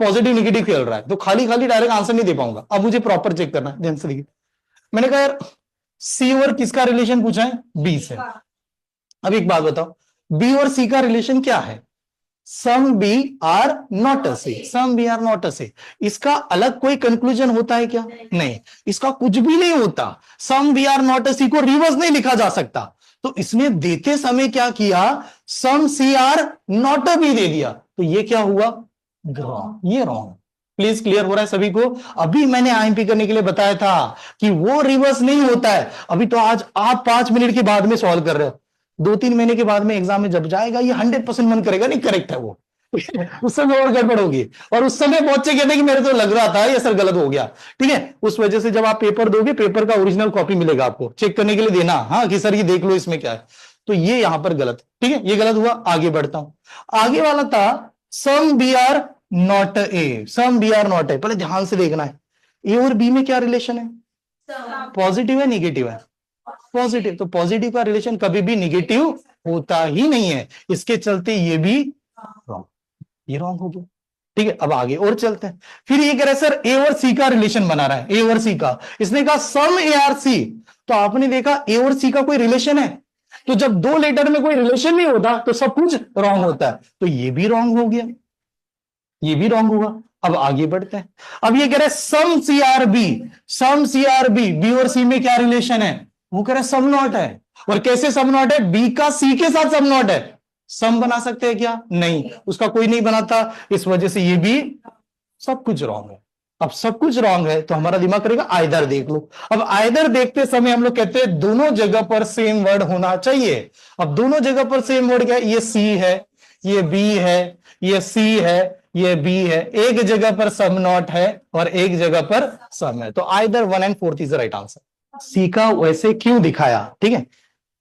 पॉजिटिव निगेटिव खेल रहा है, तो खाली खाली डायरेक्ट आंसर नहीं दे पाऊंगा। अब मुझे प्रॉपर चेक करना है, ध्यान से देखिए। मैंने कहा यार सी और किसका रिलेशन पूछा है? बी से। अब एक बात बताओ, बी और सी का रिलेशन क्या है? Some B are not a C, some B are not a C. इसका अलग कोई कंक्लूजन होता है क्या? नहीं, इसका कुछ भी नहीं होता। Some B are not a C को रिवर्स नहीं लिखा जा सकता, तो इसने देते समय क्या किया? Some C are not a B दे दिया, तो ये क्या हुआ? रॉन्ग, ये रॉन्ग। प्लीज क्लियर हो रहा है सभी को? अभी मैंने IMP करने के लिए बताया था कि वो रिवर्स नहीं होता है। अभी तो आज आप 5 मिनट के बाद में सॉल्व कर रहे हो, 2-3 महीने के बाद में एग्जाम में जब जाएगा ये 100% मन करेगा नहीं करेक्ट है वो उस समय और गड़बड़ होगी, और उस समय पहुंचे कहते कि मेरे तो लग रहा था ये सर गलत हो गया, ठीक है। उस वजह से जब आप पेपर दोगे, पेपर का ओरिजिनल कॉपी मिलेगा आपको, चेक करने के लिए देना, हाँ, कि सर ये देख लो इसमें क्या है। तो ये यहां पर गलत, ठीक है, ये गलत हुआ। आगे बढ़ता हूं, आगे वाला था some B are not A, some B are not A. पहले ध्यान से देखना है, ए और बी में क्या रिलेशन है? पॉजिटिव है निगेटिव है? पॉजिटिव, तो पॉजिटिव का रिलेशन कभी भी निगेटिव होता ही नहीं है, इसके चलते ये भी रॉन्ग, ये रॉन्ग हो गया, ठीक है। अब आगे और चलते हैं। फिर ये कह रहा है सर ए और सी का रिलेशन बना रहा है, ए और सी का। इसने कहा सम ए आर सी, तो आपने देखा ए और सी का कोई रिलेशन है, तो जब 2 लेटर में कोई रिलेशन नहीं होता तो सब कुछ रॉन्ग होता है, तो ये भी रॉन्ग हो गया, ये भी रॉन्ग हुआ। अब आगे बढ़ते हैं। अब ये कह रहे हैं सम C are B, some C are B, B और सी में क्या रिलेशन है? वो कह रहे हैं सम नॉट है। और कैसे सम नॉट है? बी का सी के साथ सम नॉट है। सम बना सकते हैं क्या? नहीं, उसका कोई नहीं बनाता, इस वजह से ये भी सब कुछ रॉन्ग है। अब सब कुछ रॉन्ग है तो हमारा दिमाग करेगा आइदर देख लो। अब आइदर देखते समय हम लोग कहते हैं दोनों जगह पर सेम वर्ड होना चाहिए। अब दोनों जगह पर सेम वर्ड क्या है? ये सी है, ये बी है, ये सी है, ये बी है। एक जगह पर सम नॉट है और एक जगह पर सम है, तो either 1 and 4 is the right answer. C का वैसे क्यों दिखाया, ठीक है।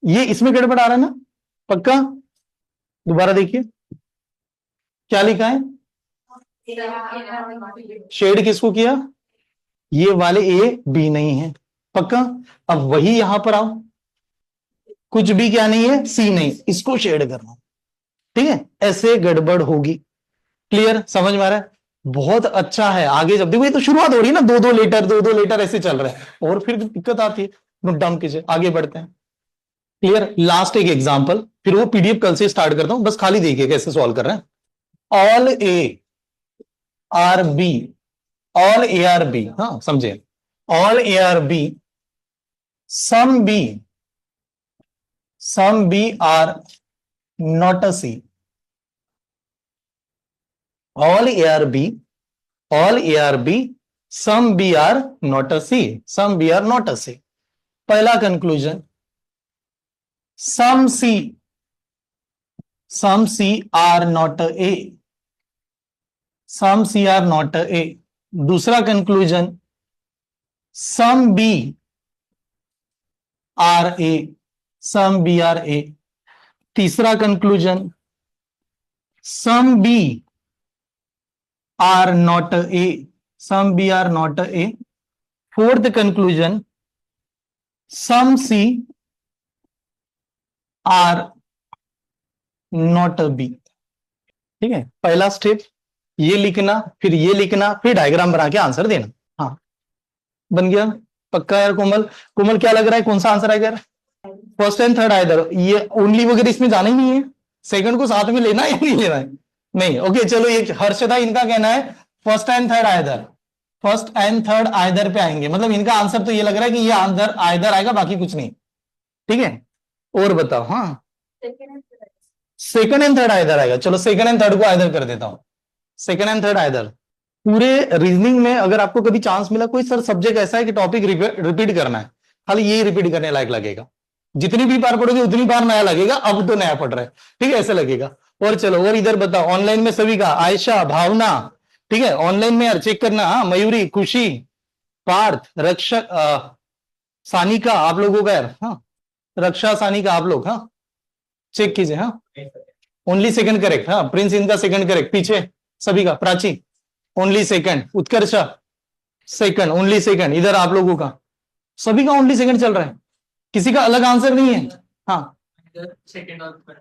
ये इसमें गड़बड़ आ रहा है ना, पक्का? दोबारा देखिए क्या लिखा है, शेड किसको किया? ये वाले ए बी नहीं है, पक्का। अब वही यहां पर आओ, कुछ भी क्या नहीं है? सी नहीं, इसको शेड करना, ठीक है। ऐसे गड़बड़ होगी, क्लियर, समझ में आ रहा है? बहुत अच्छा है। आगे जब देखो, ये तो शुरुआत हो रही है ना, 2-2 लेटर 2-2 लेटर ऐसे चल रहे हैं, और फिर दिक्कत आती है। नोट डाउन कीजिए, आगे बढ़ते हैं। क्लियर, लास्ट एक एग्जांपल, फिर वो PDF कल से स्टार्ट करता हूं, बस खाली देखिए कैसे सॉल्व कर रहे हैं। All A are B, all A are B, हाँ समझे, all A are B, some B are not a C. All A are B, all A are B some B are not a C, some B are not a C. पहला conclusion, some C are not A, some C are not A. दूसरा conclusion, some B are A, some B are A. तीसरा conclusion, some B are not A, some B are not A. Fourth conclusion, some C are not B. ठीक है, पहला step ये लिखना, फिर ये लिखना, फिर डायग्राम बना के आंसर देना। हाँ, बन गया पक्का यार। कोमल, कोमल क्या लग रहा है, कौन सा आंसर आएगा यार? फर्स्ट एंड थर्ड आइदर, ये ओनली वगैरह इसमें जाना ही नहीं है। सेकंड को साथ में लेना है या नहीं लेना है? नहीं, ओके चलो। ये हर्षदा, इनका कहना है first and third either, first and third either पे आएंगे। मतलब इनका आंसर तो ये लग रहा है कि ये आंसर आइदर आएगा, बाकी कुछ नहीं। ठीक है, और बताओ। हाँ, सेकंड एंड थर्ड आइदर आएगा। चलो सेकंड एंड थर्ड को आइदर कर देता हूं, सेकंड एंड थर्ड आइदर। पूरे रीजनिंग में अगर आपको कभी चांस मिला, कोई सर सब्जेक्ट ऐसा है कि टॉपिक रिपीट करना है, खाली यही रिपीट करने लायक लगेगा। जितनी भी बार पढ़ोगे उतनी बार नया लगेगा, अब तो नया पढ़ रहा है। ठीक है, ऐसा लगेगा। और चलो, और इधर बताओ ऑनलाइन में सभी का, आयशा, भावना। ठीक है, ऑनलाइन में यार चेक करना। हाँ, मयूरी, खुशी, पार्थ, रक्षक, सानिका, आप लोगों का यार। हाँ, रक्षा, सानिका, आप लोग हाँ चेक कीजिए। हाँ, ओनली सेकंड करेक्ट। हाँ, प्रिंस इनका सेकंड करेक्ट, पीछे सभी का, Prachi only second, Utkarsha second, only second. इधर आप लोगों का सभी का ओनली सेकंड चल रहा है, किसी का अलग आंसर नहीं है। हाँ, सेकंड और थर्ड,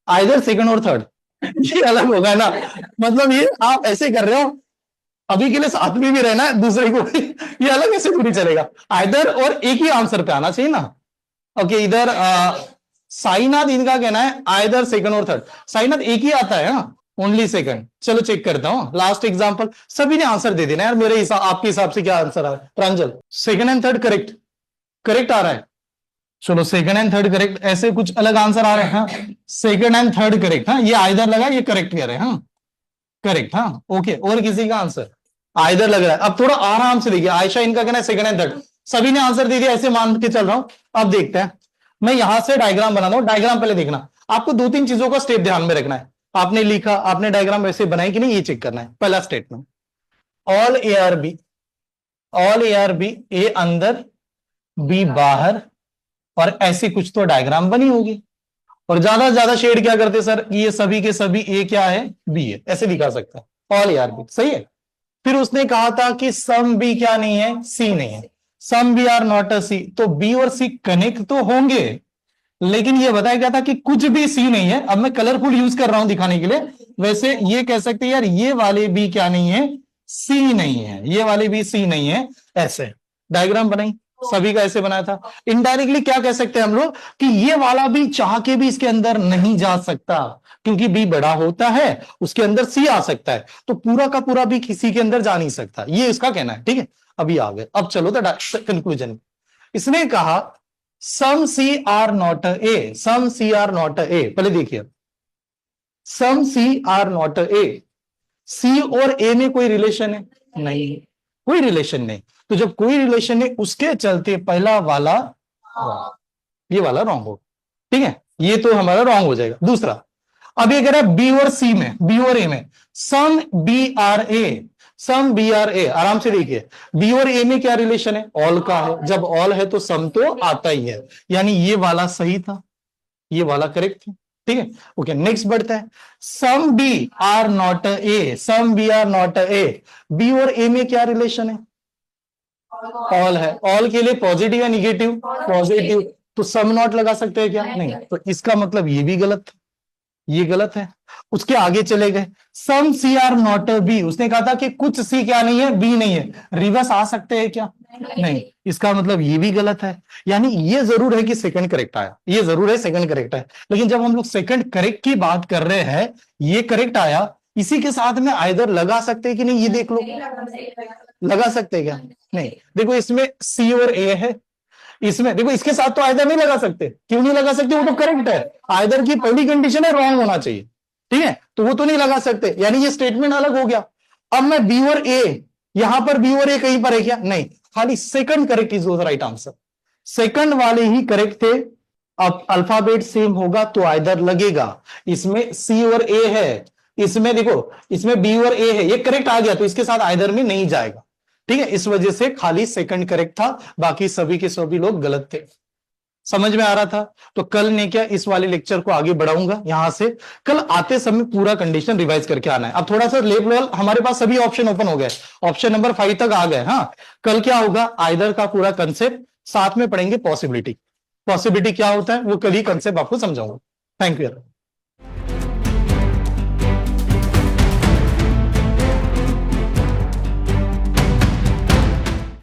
आइदर सेकंड और थर्ड। ये अलग होगा ना, मतलब ये आप ऐसे कर रहे हो, अभी के लिए साथ में भी रहना है दूसरे को। ये अलग ऐसे पूरी चलेगा, आइदर और एक ही आंसर पे आना चाहिए ना। ओके, इधर साईनाथ, इनका कहना है आइदर सेकंड और थर्ड। साईनाथ एक ही आता है ना, ओनली सेकंड। चलो चेक करता हूं, लास्ट एग्जांपल। सभी ने आंसर दे देना यार, मेरे हिसाब, आपके हिसाब से क्या आंसर आ रहा है? Pranjal, second and third correct, correct आ रहा है। चलो सेकंड एंड थर्ड करेक्ट, ऐसे कुछ अलग आंसर आ रहे हैं। हाँ, सेकंड एंड थर्ड करेक्ट। हाँ, ये आइदर लगा, ये करेक्ट कह रहे हैं। हाँ, करेक्ट। हाँ, ओके, और किसी का आंसर आइदर लग रहा है? अब थोड़ा आराम से देखिए, आयशा, इनका कहना है सेकंड एंड थर्ड। सभी ने आंसर दे दिया, ऐसे मान के चल रहा हूं। अब देखते हैं, मैं यहां से डायग्राम बनाता हूं। डायग्राम पहले देखना, आपको दो तीन चीजों का स्टेप ध्यान में रखना है। आपने लिखा, आपने डायग्राम वैसे बनाई कि नहीं, ये चेक करना है। पहला statement, all A are B, all A are B, A अंदर बी बाहर, और ऐसी कुछ तो डायग्राम बनी होगी। और ज्यादा से ज्यादा शेड क्या करते सर, ये सभी के सभी ए क्या है, बी है, ऐसे दिखा सकता है। ऑल ए आर बी, सही है। फिर उसने कहा था कि सम बी क्या नहीं है, सी नहीं है, some B are not a C. तो बी और सी कनेक्ट तो होंगे, लेकिन ये बताया गया था कि कुछ भी सी नहीं है। अब मैं कलरफुल यूज कर रहा हूं दिखाने के लिए। वैसे ये कह सकते हैं यार, ये वाले बी क्या नहीं है, सी नहीं है, ये वाले बी सी नहीं है। ऐसे डायग्राम बनाई, सभी का ऐसे बनाया था। इनडायरेक्टली क्या कह सकते हैं हम लोग कि ये वाला भी चाह के भी इसके अंदर नहीं जा सकता, क्योंकि बी बड़ा होता है, उसके अंदर सी आ सकता है, तो पूरा का पूरा भी किसी के अंदर जा नहीं सकता, ये इसका कहना है। ठीक है, अभी आ गए। अब चलो तो कंक्लूजन। इसने कहा some C are not A, some C are not A. पहले देखिए, सम सी आर नॉट ए, सी और ए में कोई रिलेशन है? नहीं, कोई रिलेशन नहीं। तो जब कोई रिलेशन नहीं, उसके चलते पहला वाला wrong, ये वाला रॉन्ग हो। ठीक है, ये तो हमारा रॉन्ग हो जाएगा। दूसरा, अब ये कह रहा है बी और सी में, बी और ए में, some B are A, some B are A. आराम से देखिए, बी और ए में क्या रिलेशन है, ऑल का है। जब ऑल है तो सम तो आता ही है, यानी ये वाला सही था, ये वाला करेक्ट था। ठीक है, ओके, नेक्स्ट बढ़ते हैं। Some B are not A, some B are not A, B और ए में क्या रिलेशन है, ऑल है। ऑल के लिए पॉजिटिव या निगेटिव, पॉजिटिव, तो सम नॉट लगा सकते हैं क्या? नहीं, तो इसका मतलब ये भी गलत था, ये गलत है। उसके आगे चले गए, सम सी आर नॉट बी। उसने कहा था कि कुछ सी क्या नहीं है, बी नहीं है। रिवर्स आ सकते हैं क्या? नहीं, इसका मतलब ये भी गलत है। यानी ये जरूर है कि सेकंड करेक्ट आया, ये जरूर है सेकंड करेक्ट है। लेकिन जब हम लोग सेकंड करेक्ट की बात कर रहे हैं, ये करेक्ट आया, इसी के साथ में आइदर लगा सकते हैं कि नहीं, ये देख लो। लगा सकते हैं क्या? नहीं, देखो इसमें सी और ए है, इसमें देखो, इसके साथ तो आइदर नहीं लगा सकते। क्यों नहीं लगा सकते? वो तो करेक्ट है। आइदर की पहली कंडीशन है रॉन्ग होना चाहिए। ठीक है, तो वो तो नहीं लगा सकते, यानी ये स्टेटमेंट अलग हो गया। अब मैं बी और ए, यहां पर बी और ए कहीं पर है क्या? नहीं, खाली second correct is the right answer. Second वाले ही करेक्ट थे। अब अल्फाबेट सेम होगा तो आइदर लगेगा। इसमें सी और ए है, इसमें देखो, इसमें बी और ए है, ये करेक्ट आ गया तो इसके साथ आइदर में नहीं जाएगा। ठीक है, इस वजह से खाली सेकंड करेक्ट था, बाकी सभी के सभी लोग गलत थे। समझ में आ रहा था? तो कल ने क्या इस वाले लेक्चर को आगे बढ़ाऊंगा यहां से। कल आते समय पूरा कंडीशन रिवाइज करके आना है। अब थोड़ा सा लेवल हमारे पास सभी ऑप्शन ओपन हो गए, ऑप्शन नंबर 5 तक आ गए। हाँ, कल क्या होगा, आइदर का पूरा कंसेप्ट, साथ में पढ़ेंगे पॉसिबिलिटी। पॉसिबिलिटी क्या होता है वो कल ही कंसेप्ट आपको समझाऊंगा। Thank you.